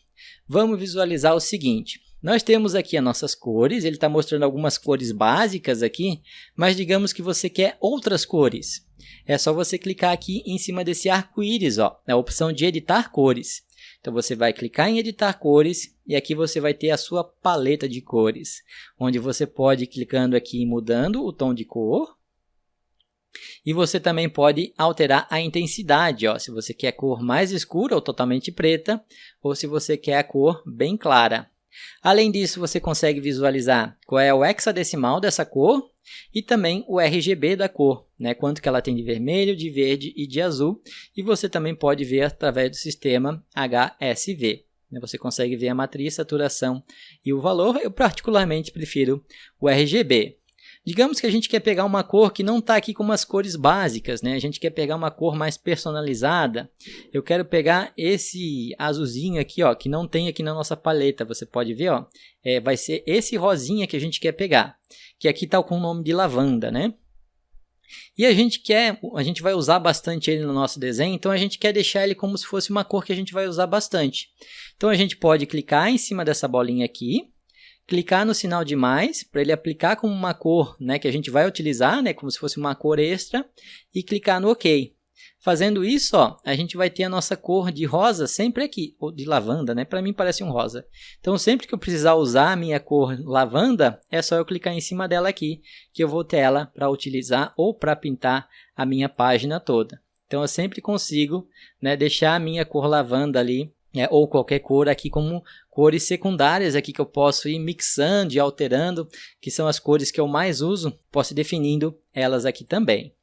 vamos visualizar o seguinte. nós temos aqui as nossas cores, ele está mostrando algumas cores básicas aqui, mas digamos que você quer outras cores. É só você clicar aqui em cima desse arco-íris, ó, na opção de editar cores. Então você vai clicar em editar cores e aqui você vai ter a sua paleta de cores, onde você pode ir clicando aqui e mudando o tom de cor. E você também pode alterar a intensidade, ó, se você quer a cor mais escura ou totalmente preta, ou se você quer a cor bem clara. Além disso, você consegue visualizar qual é o hexadecimal dessa cor e também o RGB da cor, né? Quanto que ela tem de vermelho, de verde e de azul. E você também pode ver através do sistema HSV. Você consegue ver a matriz, saturação e o valor. Eu particularmente prefiro o RGB. Digamos que a gente quer pegar uma cor que não está aqui com umas cores básicas, né? A gente quer pegar uma cor mais personalizada. Eu quero pegar esse azulzinho aqui, ó, que não tem aqui na nossa paleta. Você pode ver, ó, vai ser esse rosinha que a gente quer pegar, que aqui está com o nome de lavanda, né? E a gente vai usar bastante ele no nosso desenho, então a gente quer deixar ele como se fosse uma cor que a gente vai usar bastante. Então a gente pode clicar em cima dessa bolinha aqui, clicar no sinal de mais, para ele aplicar como uma cor, né, que a gente vai utilizar, né, como se fosse uma cor extra, e clicar no OK. Fazendo isso, ó, a gente vai ter a nossa cor de rosa sempre aqui, ou de lavanda, né? Para mim parece um rosa. Então, sempre que eu precisar usar a minha cor lavanda, é só eu clicar em cima dela aqui, que eu vou ter ela para utilizar ou para pintar a minha página toda. Então, eu sempre consigo, né, deixar a minha cor lavanda ali, ou qualquer cor aqui como cores secundárias aqui que eu posso ir mixando e alterando, que são as cores que eu mais uso, posso ir definindo elas aqui também.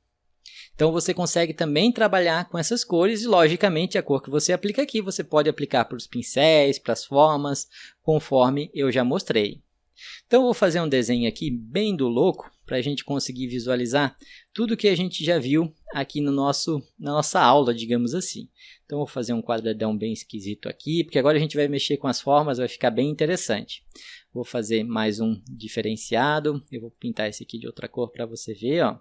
Então você consegue também trabalhar com essas cores e logicamente a cor que você aplica aqui, você pode aplicar para os pincéis, para as formas, conforme eu já mostrei. Então eu vou fazer um desenho aqui bem do louco, para a gente conseguir visualizar tudo que a gente já viu aqui na nossa aula, digamos assim. Então eu vou fazer um quadradão bem esquisito aqui, porque agora a gente vai mexer com as formas, vai ficar bem interessante. Vou fazer mais um diferenciado, eu vou pintar esse aqui de outra cor para você ver, ó.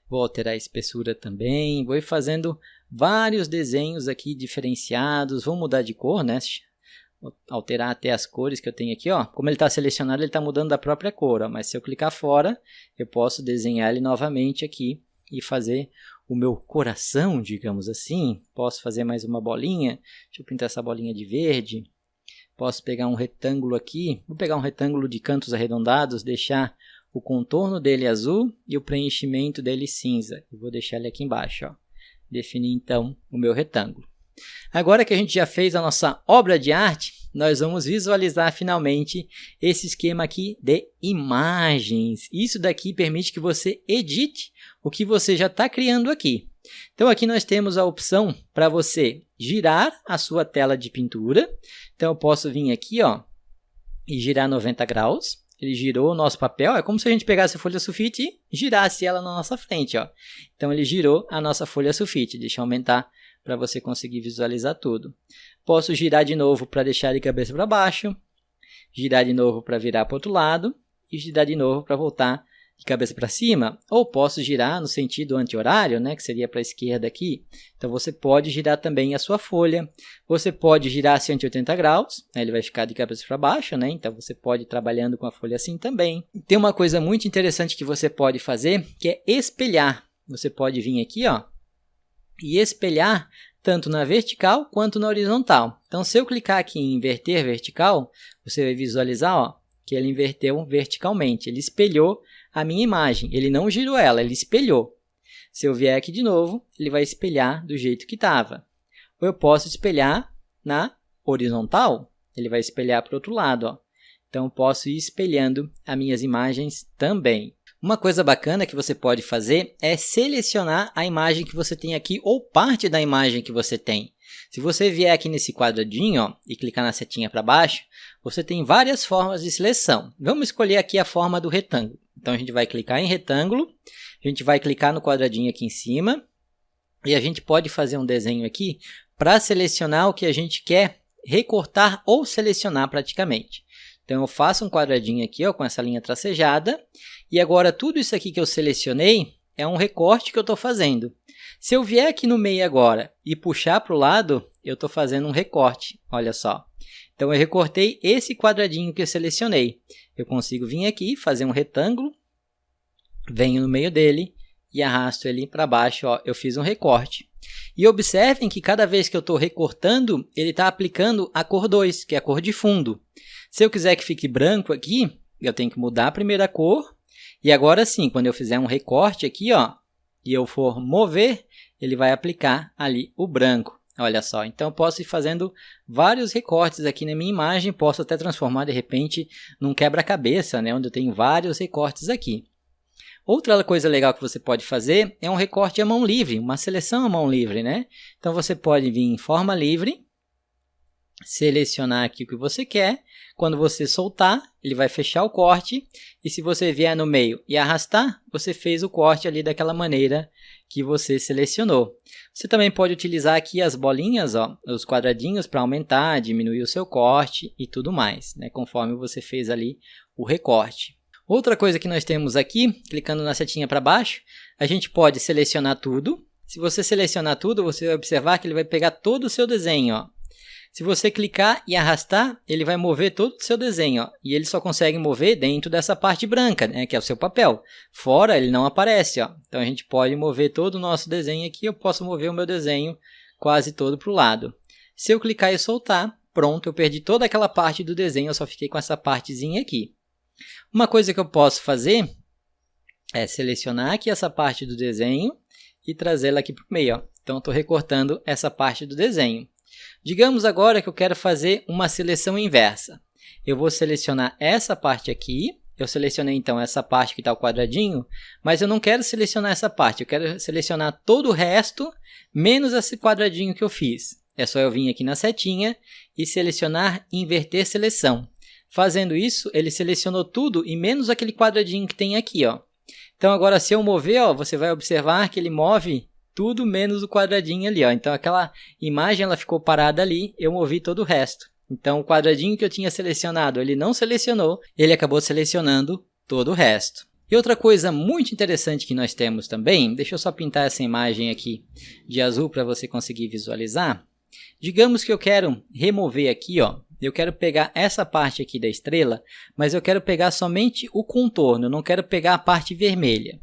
Vou alterar a espessura também, vou ir fazendo vários desenhos aqui diferenciados, vou mudar de cor, né? Vou alterar até as cores que eu tenho aqui, ó. Como ele está selecionado, ele está mudando da própria cor, ó. Mas se eu clicar fora, eu posso desenhar ele novamente aqui e fazer o meu coração, digamos assim. Posso fazer mais uma bolinha, deixa eu pintar essa bolinha de verde. Posso pegar um retângulo aqui, vou pegar um retângulo de cantos arredondados, deixar o contorno dele azul e o preenchimento dele cinza. Eu vou deixar ele aqui embaixo, ó. Definir então o meu retângulo. Agora que a gente já fez a nossa obra de arte, nós vamos visualizar finalmente esse esquema aqui de imagens. Isso daqui permite que você edite o que você já está criando aqui. Então aqui nós temos a opção para você girar a sua tela de pintura. Então eu posso vir aqui, ó, e girar 90 graus. Ele girou o nosso papel, é como se a gente pegasse a folha sulfite e girasse ela na nossa frente, ó. Então ele girou a nossa folha sulfite. Deixa eu aumentar para você conseguir visualizar tudo. Posso girar de novo para deixar de cabeça para baixo, girar de novo para virar para o outro lado e girar de novo para voltar de cabeça para cima, ou posso girar no sentido anti-horário, né, que seria para a esquerda aqui. Então você pode girar também a sua folha, você pode girar 180 graus, né, ele vai ficar de cabeça para baixo, né, então você pode ir trabalhando com a folha assim também. Tem uma coisa muito interessante que você pode fazer, que é espelhar. Você pode vir aqui, ó, e espelhar tanto na vertical quanto na horizontal. Então se eu clicar aqui em inverter vertical, você vai visualizar, ó, que ele inverteu verticalmente, ele espelhou a minha imagem, ele não girou ela, ele espelhou. Se eu vier aqui de novo, ele vai espelhar do jeito que estava. Ou eu posso espelhar na horizontal, ele vai espelhar para o outro lado, ó. Então eu posso ir espelhando as minhas imagens também. Uma coisa bacana que você pode fazer é selecionar a imagem que você tem aqui ou parte da imagem que você tem. Se você vier aqui nesse quadradinho, ó, e clicar na setinha para baixo, você tem várias formas de seleção. Vamos escolher aqui a forma do retângulo. Então a gente vai clicar em retângulo, a gente vai clicar no quadradinho aqui em cima e a gente pode fazer um desenho aqui para selecionar o que a gente quer recortar ou selecionar praticamente. Então eu faço um quadradinho aqui, ó, com essa linha tracejada e agora tudo isso aqui que eu selecionei é um recorte que eu estou fazendo. Se eu vier aqui no meio agora e puxar para o lado, eu estou fazendo um recorte, olha só. Então, eu recortei esse quadradinho que eu selecionei. Eu consigo vir aqui, fazer um retângulo, venho no meio dele e arrasto ele para baixo, ó, eu fiz um recorte. E observem que cada vez que eu estou recortando, ele está aplicando a cor 2, que é a cor de fundo. Se eu quiser que fique branco aqui, eu tenho que mudar a primeira cor. E agora sim, quando eu fizer um recorte aqui, ó, e eu for mover, ele vai aplicar ali o branco. Olha só, então eu posso ir fazendo vários recortes aqui na minha imagem, posso até transformar de repente num quebra-cabeça, né, onde eu tenho vários recortes aqui. Outra coisa legal que você pode fazer é um recorte à mão livre, uma seleção à mão livre, né? Então você pode vir em forma livre, selecionar aqui o que você quer. Quando você soltar, ele vai fechar o corte. E se você vier no meio e arrastar, você fez o corte ali daquela maneira que você selecionou. Você também pode utilizar aqui as bolinhas, ó, os quadradinhos para aumentar, diminuir o seu corte e tudo mais, né? Conforme você fez ali o recorte. Outra coisa que nós temos aqui, clicando na setinha para baixo, a gente pode selecionar tudo. Se você selecionar tudo, você vai observar que ele vai pegar todo o seu desenho, ó. Se você clicar e arrastar, ele vai mover todo o seu desenho, ó, e ele só consegue mover dentro dessa parte branca, né, que é o seu papel. Fora, ele não aparece. Ó. Então, a gente pode mover todo o nosso desenho aqui. Eu posso mover o meu desenho quase todo para o lado. Se eu clicar e soltar, pronto, eu perdi toda aquela parte do desenho, eu só fiquei com essa partezinha aqui. Uma coisa que eu posso fazer é selecionar aqui essa parte do desenho e trazê-la aqui para o meio. Ó. Então, eu estou recortando essa parte do desenho. Digamos agora que eu quero fazer uma seleção inversa. Eu vou selecionar essa parte aqui. Eu selecionei então essa parte que está o quadradinho, mas eu não quero selecionar essa parte. Eu quero selecionar todo o resto, menos esse quadradinho que eu fiz. É só eu vir aqui na setinha e selecionar inverter seleção. Fazendo isso, ele selecionou tudo e menos aquele quadradinho que tem aqui, ó. Então agora se eu mover, ó, você vai observar que ele move tudo menos o quadradinho ali, ó. Então aquela imagem ela ficou parada ali, eu movi todo o resto. Então o quadradinho que eu tinha selecionado, ele não selecionou, ele acabou selecionando todo o resto. E outra coisa muito interessante que nós temos também, deixa eu só pintar essa imagem aqui de azul para você conseguir visualizar. Digamos que eu quero remover aqui, ó. Eu quero pegar essa parte aqui da estrela, mas eu quero pegar somente o contorno, eu não quero pegar a parte vermelha.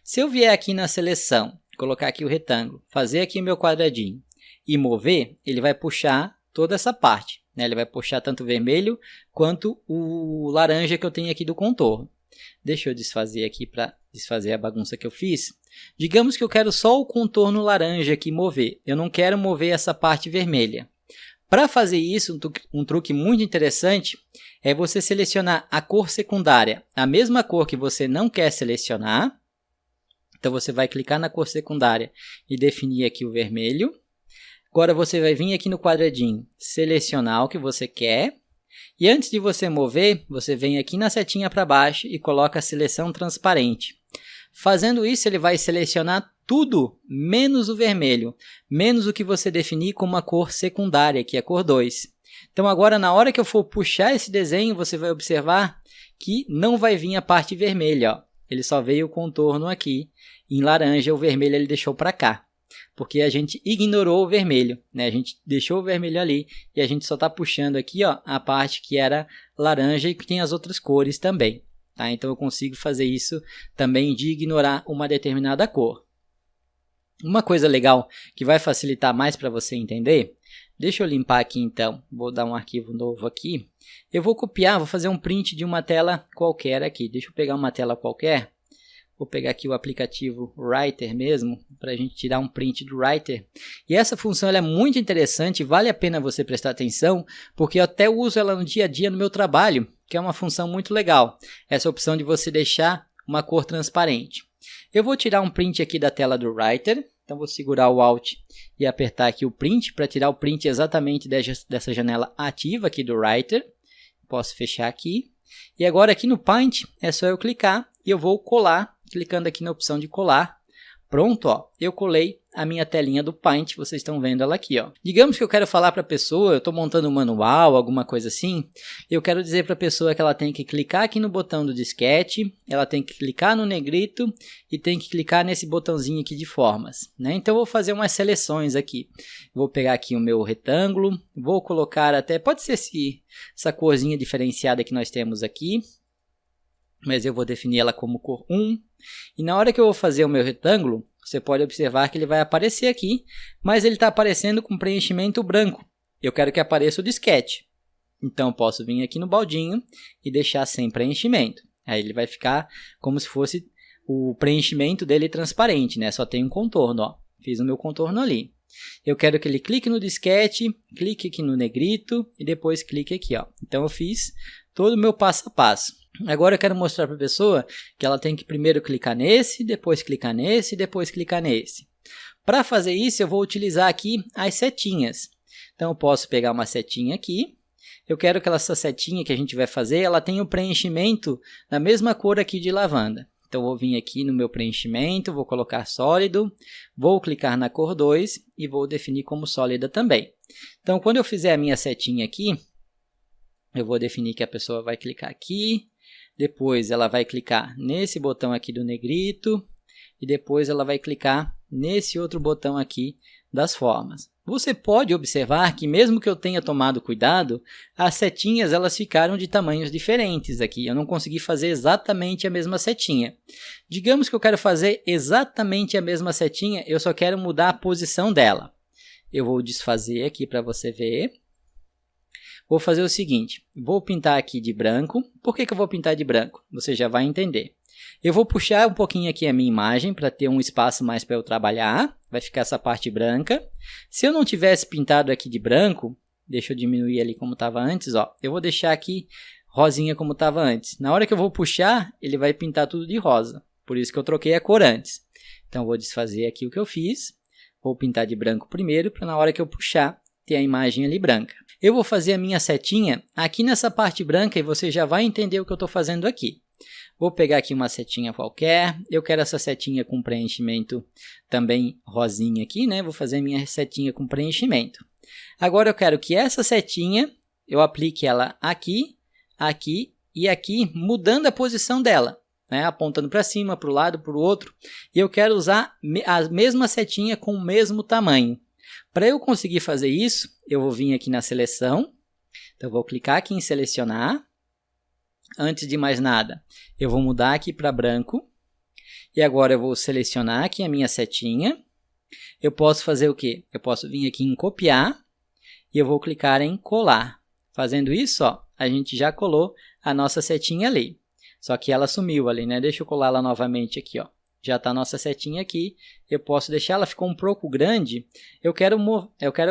Se eu vier aqui na seleção, colocar aqui o retângulo, fazer aqui o meu quadradinho e mover, ele vai puxar toda essa parte, né? Ele vai puxar tanto o vermelho quanto o laranja que eu tenho aqui do contorno. Deixa eu desfazer aqui para desfazer a bagunça que eu fiz. Digamos que eu quero só o contorno laranja aqui mover, eu não quero mover essa parte vermelha. Para fazer isso, um truque muito interessante é você selecionar a cor secundária, a mesma cor que você não quer selecionar. Então, você vai clicar na cor secundária e definir aqui o vermelho. Agora, você vai vir aqui no quadradinho, selecionar o que você quer. E antes de você mover, você vem aqui na setinha para baixo e coloca a seleção transparente. Fazendo isso, ele vai selecionar tudo menos o vermelho, menos o que você definir como a cor secundária, que é a cor 2. Então, agora, na hora que eu for puxar esse desenho, você vai observar que não vai vir a parte vermelha, ó. Ele só veio o contorno aqui em laranja, o vermelho ele deixou para cá, porque a gente ignorou o vermelho, né? A gente deixou o vermelho ali e a gente só está puxando aqui, ó, a parte que era laranja e que tem as outras cores também. Tá? Então eu consigo fazer isso também de ignorar uma determinada cor. Uma coisa legal que vai facilitar mais para você entender, deixa eu limpar aqui então, vou dar um arquivo novo aqui. Eu vou copiar, vou fazer um print de uma tela qualquer aqui. Deixa eu pegar uma tela qualquer. Vou pegar aqui o aplicativo Writer mesmo, para a gente tirar um print do Writer. E essa função ela é muito interessante, vale a pena você prestar atenção, porque eu até uso ela no dia a dia no meu trabalho, que é uma função muito legal. Essa opção de você deixar uma cor transparente. Eu vou tirar um print aqui da tela do Writer. Então, vou segurar o Alt e apertar aqui o print, para tirar o print exatamente dessa janela ativa aqui do Writer. Posso fechar aqui. E agora aqui no Paint, é só eu clicar e eu vou colar, clicando aqui na opção de colar. Pronto, ó, eu colei a minha telinha do Paint, vocês estão vendo ela aqui, ó. Digamos que eu quero falar para a pessoa, eu estou montando um manual, alguma coisa assim, eu quero dizer para a pessoa que ela tem que clicar aqui no botão do disquete, ela tem que clicar no negrito e tem que clicar nesse botãozinho aqui de formas, né? Então eu vou fazer umas seleções aqui. Vou pegar aqui o meu retângulo, vou colocar até, pode ser essa corzinha diferenciada que nós temos aqui, mas eu vou definir ela como cor 1. E na hora que eu vou fazer o meu retângulo, você pode observar que ele vai aparecer aqui, mas ele está aparecendo com preenchimento branco. Eu quero que apareça o disquete. Então, eu posso vir aqui no baldinho e deixar sem preenchimento. Aí ele vai ficar como se fosse o preenchimento dele transparente, né? Só tem um contorno, ó. Fiz o meu contorno ali. Eu quero que ele clique no disquete, clique aqui no negrito e depois clique aqui, ó. Então, eu fiz todo o meu passo a passo. Agora eu quero mostrar para a pessoa que ela tem que primeiro clicar nesse, depois clicar nesse, depois clicar nesse. Para fazer isso, eu vou utilizar aqui as setinhas. Então, eu posso pegar uma setinha aqui. Eu quero que essa setinha que a gente vai fazer, ela tenha o preenchimento da mesma cor aqui de lavanda. Então, eu vou vir aqui no meu preenchimento, vou colocar sólido, vou clicar na cor 2 e vou definir como sólida também. Então, quando eu fizer a minha setinha aqui, eu vou definir que a pessoa vai clicar aqui. Depois ela vai clicar nesse botão aqui do negrito e depois ela vai clicar nesse outro botão aqui das formas. Você pode observar que mesmo que eu tenha tomado cuidado, as setinhas elas ficaram de tamanhos diferentes aqui. Eu não consegui fazer exatamente a mesma setinha. Digamos que eu quero fazer exatamente a mesma setinha, eu só quero mudar a posição dela. Eu vou desfazer aqui para você ver. Vou fazer o seguinte, vou pintar aqui de branco. Por que eu vou pintar de branco? Você já vai entender. Eu vou puxar um pouquinho aqui a minha imagem para ter um espaço mais para eu trabalhar. Vai ficar essa parte branca. Se eu não tivesse pintado aqui de branco, deixa eu diminuir ali como estava antes, ó. Eu vou deixar aqui rosinha como estava antes. Na hora que eu vou puxar, ele vai pintar tudo de rosa. Por isso que eu troquei a cor antes. Então, eu vou desfazer aqui o que eu fiz. Vou pintar de branco primeiro, para na hora que eu puxar, ter a imagem ali branca. Eu vou fazer a minha setinha aqui nessa parte branca e você já vai entender o que eu estou fazendo aqui. Vou pegar aqui uma setinha qualquer, eu quero essa setinha com preenchimento também rosinha aqui, né? Vou fazer a minha setinha com preenchimento. Agora eu quero que essa setinha, eu aplique ela aqui, aqui e aqui, mudando a posição dela, né? Apontando para cima, para o lado, para o outro. E eu quero usar a mesma setinha com o mesmo tamanho. Para eu conseguir fazer isso, eu vou vir aqui na seleção, então eu vou clicar aqui em selecionar. Antes de mais nada, eu vou mudar aqui para branco, e agora eu vou selecionar aqui a minha setinha. Eu posso fazer o quê? Eu posso vir aqui em copiar, e eu vou clicar em colar. Fazendo isso, ó, a gente já colou a nossa setinha ali, só que ela sumiu ali, né? Deixa eu colar ela novamente aqui, ó. Já está a nossa setinha aqui, eu posso deixar ela ficou um pouco grande, eu quero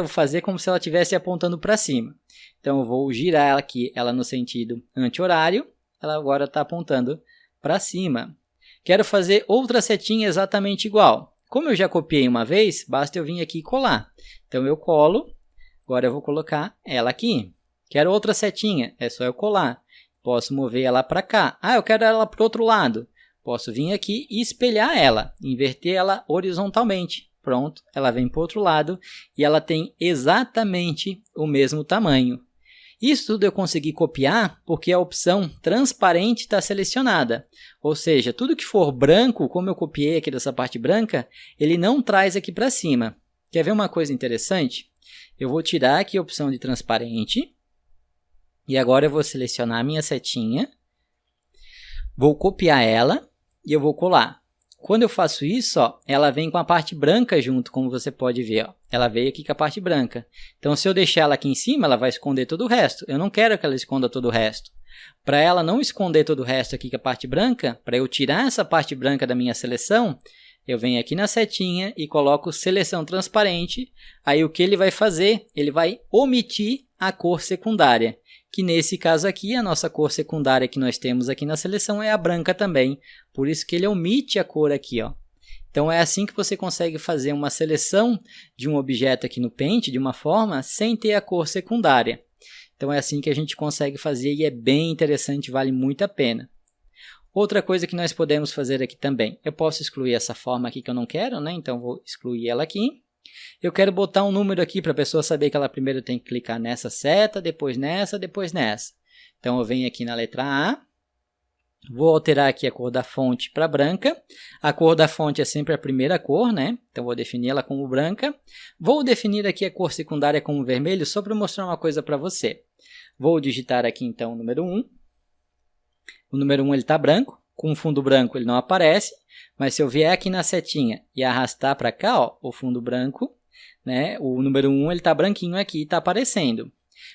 fazer como se ela estivesse apontando para cima. Então, eu vou girar ela aqui, ela no sentido anti-horário, ela agora está apontando para cima. Quero fazer outra setinha exatamente igual. Como eu já copiei uma vez, basta eu vir aqui e colar. Então, eu colo, agora eu vou colocar ela aqui. Quero outra setinha, é só eu colar. Posso mover ela para cá. Ah, eu quero ela para o outro lado. Posso vir aqui e espelhar ela, inverter ela horizontalmente. Pronto, ela vem para o outro lado e ela tem exatamente o mesmo tamanho. Isso tudo eu consegui copiar porque a opção transparente está selecionada. Ou seja, tudo que for branco, como eu copiei aqui dessa parte branca, ele não traz aqui para cima. Quer ver uma coisa interessante? Eu vou tirar aqui a opção de transparente e agora eu vou selecionar a minha setinha, vou copiar ela e eu vou colar. Quando eu faço isso, ó, ela vem com a parte branca junto, como você pode ver. Ó. Ela veio aqui com a parte branca. Então, se eu deixar ela aqui em cima, ela vai esconder todo o resto. Eu não quero que ela esconda todo o resto. Para ela não esconder todo o resto aqui com a parte branca, para eu tirar essa parte branca da minha seleção, eu venho aqui na setinha e coloco seleção transparente. Aí, o que ele vai fazer? Ele vai omitir a cor secundária. Que nesse caso aqui, a nossa cor secundária que nós temos aqui na seleção é a branca também. Por isso que ele omite a cor aqui, ó. Então, é assim que você consegue fazer uma seleção de um objeto aqui no Paint, de uma forma, sem ter a cor secundária. Então, é assim que a gente consegue fazer e é bem interessante, vale muito a pena. Outra coisa que nós podemos fazer aqui também, eu posso excluir essa forma aqui que eu não quero, né? Então vou excluir ela aqui. Eu quero botar um número aqui para a pessoa saber que ela primeiro tem que clicar nessa seta, depois nessa, depois nessa. Então eu venho aqui na letra A, vou alterar aqui a cor da fonte para branca. A cor da fonte é sempre a primeira cor, né? Então vou definir ela como branca. Vou definir aqui a cor secundária como vermelho só para mostrar uma coisa para você. Vou digitar aqui então o número 1. O número 1 está branco, com fundo branco ele não aparece, mas se eu vier aqui na setinha e arrastar para cá, ó, o fundo branco, né, o número 1 está branquinho aqui e está aparecendo.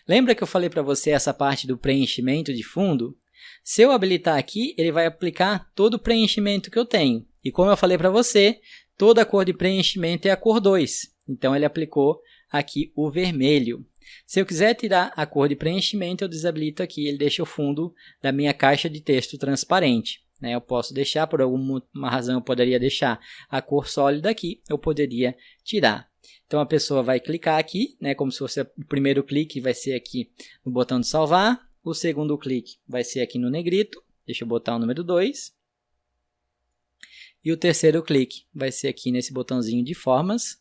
Lembra que eu falei para você essa parte do preenchimento de fundo? Se eu habilitar aqui, ele vai aplicar todo o preenchimento que eu tenho. E como eu falei para você, toda a cor de preenchimento é a cor 2. Então ele aplicou aqui o vermelho. Se eu quiser tirar a cor de preenchimento, eu desabilito aqui, ele deixa o fundo da minha caixa de texto transparente. Né? Eu posso deixar, por alguma razão eu poderia deixar a cor sólida aqui, eu poderia tirar. Então a pessoa vai clicar aqui, né? Como se fosse o primeiro clique vai ser aqui no botão de salvar, o segundo clique vai ser aqui no negrito, deixa eu botar o número 2. E o terceiro clique vai ser aqui nesse botãozinho de formas,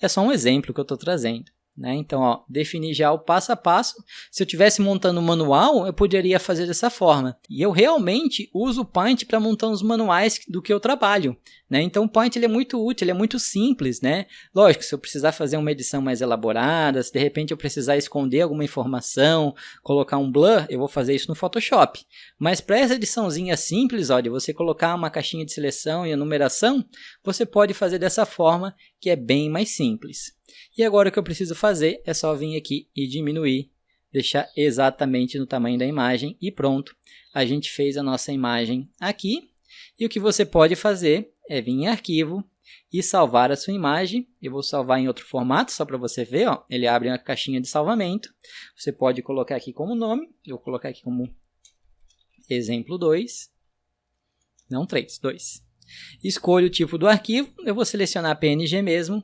é só um exemplo que eu estou trazendo. Né? Então, ó, definir já o passo a passo. Se eu estivesse montando um manual, eu poderia fazer dessa forma. E eu realmente uso o Paint para montar os manuais do que eu trabalho. Né? Então, o Paint ele é muito útil, ele é muito simples. Né? Lógico, se eu precisar fazer uma edição mais elaborada, se de repente eu precisar esconder alguma informação, colocar um blur, eu vou fazer isso no Photoshop. Mas para essa ediçãozinha simples, ó, de você colocar uma caixinha de seleção e a numeração, você pode fazer dessa forma, que é bem mais simples. E agora o que eu preciso fazer é só vir aqui e diminuir, deixar exatamente no tamanho da imagem e pronto. A gente fez a nossa imagem aqui. E o que você pode fazer é vir em arquivo e salvar a sua imagem. Eu vou salvar em outro formato, só para você ver. Ó, ele abre uma caixinha de salvamento. Você pode colocar aqui como nome. Eu vou colocar aqui como exemplo 2. Não 3, 2. Escolho o tipo do arquivo. Eu vou selecionar PNG mesmo.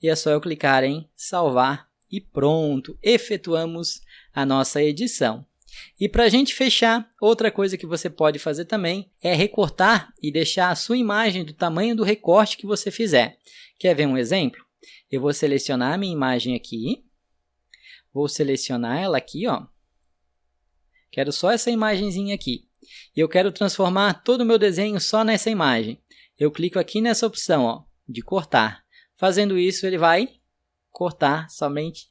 E é só eu clicar em salvar e pronto, efetuamos a nossa edição. E para a gente fechar, outra coisa que você pode fazer também é recortar e deixar a sua imagem do tamanho do recorte que você fizer. Quer ver um exemplo? Eu vou selecionar a minha imagem aqui, vou selecionar ela aqui, ó. Quero só essa imagenzinha aqui. E eu quero transformar todo o meu desenho só nessa imagem. Eu clico aqui nessa opção, ó, de cortar. Fazendo isso, ele vai cortar somente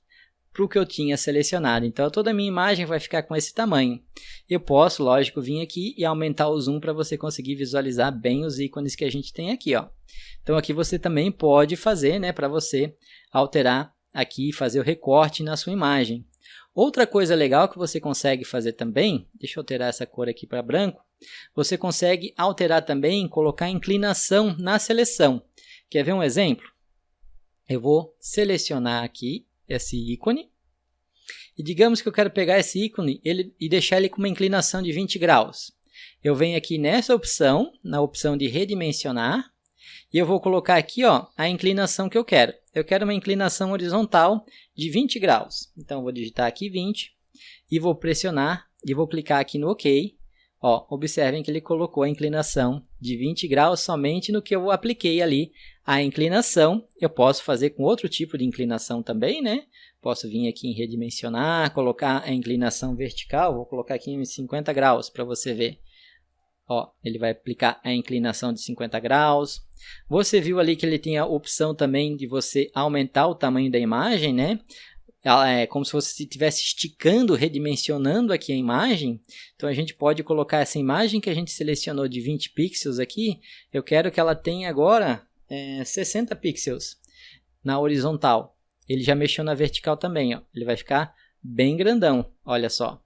para o que eu tinha selecionado. Então, toda a minha imagem vai ficar com esse tamanho. Eu posso, lógico, vir aqui e aumentar o zoom para você conseguir visualizar bem os ícones que a gente tem aqui. Ó. Então, aqui você também pode fazer, né, para você alterar aqui e fazer o recorte na sua imagem. Outra coisa legal que você consegue fazer também, deixa eu alterar essa cor aqui para branco, você consegue alterar também, colocar inclinação na seleção. Quer ver um exemplo? Eu vou selecionar aqui esse ícone e digamos que eu quero pegar esse ícone e deixar ele com uma inclinação de 20 graus. Eu venho aqui nessa opção, na opção de redimensionar, e eu vou colocar aqui ó, a inclinação que eu quero. Eu quero uma inclinação horizontal de 20 graus. Então, eu vou digitar aqui 20 e vou pressionar e vou clicar aqui no OK. Ó, observem que ele colocou a inclinação de 20 graus somente no que eu apliquei ali a inclinação. Eu posso fazer com outro tipo de inclinação também, né? Posso vir aqui em redimensionar, colocar a inclinação vertical. Vou colocar aqui em 50 graus para você ver. Ó, ele vai aplicar a inclinação de 50 graus. Você viu ali que ele tem a opção também de você aumentar o tamanho da imagem, né? É como se você estivesse esticando, redimensionando aqui a imagem. Então, a gente pode colocar essa imagem que a gente selecionou de 20 pixels aqui. Eu quero que ela tenha agora 60 pixels na horizontal. Ele já mexeu na vertical também. Ó. Ele vai ficar bem grandão, olha só.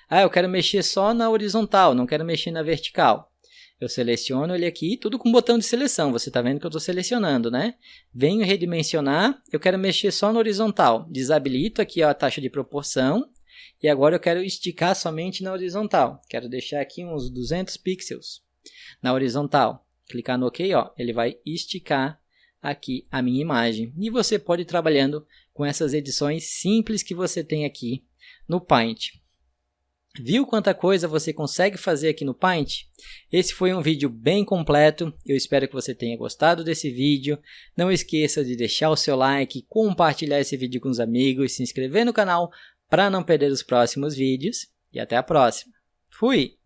Ah, eu quero mexer só na horizontal, não quero mexer na vertical. Eu seleciono ele aqui, tudo com botão de seleção. Você está vendo que eu estou selecionando, né? Venho redimensionar, eu quero mexer só no horizontal. Desabilito aqui ó, a taxa de proporção. E agora eu quero esticar somente na horizontal. Quero deixar aqui uns 200 pixels na horizontal. Clicar no OK, ó, ele vai esticar aqui a minha imagem. E você pode ir trabalhando com essas edições simples que você tem aqui no Paint. Viu quanta coisa você consegue fazer aqui no Paint? Esse foi um vídeo bem completo, eu espero que você tenha gostado desse vídeo. Não esqueça de deixar o seu like, compartilhar esse vídeo com os amigos, se inscrever no canal para não perder os próximos vídeos. E até a próxima. Fui!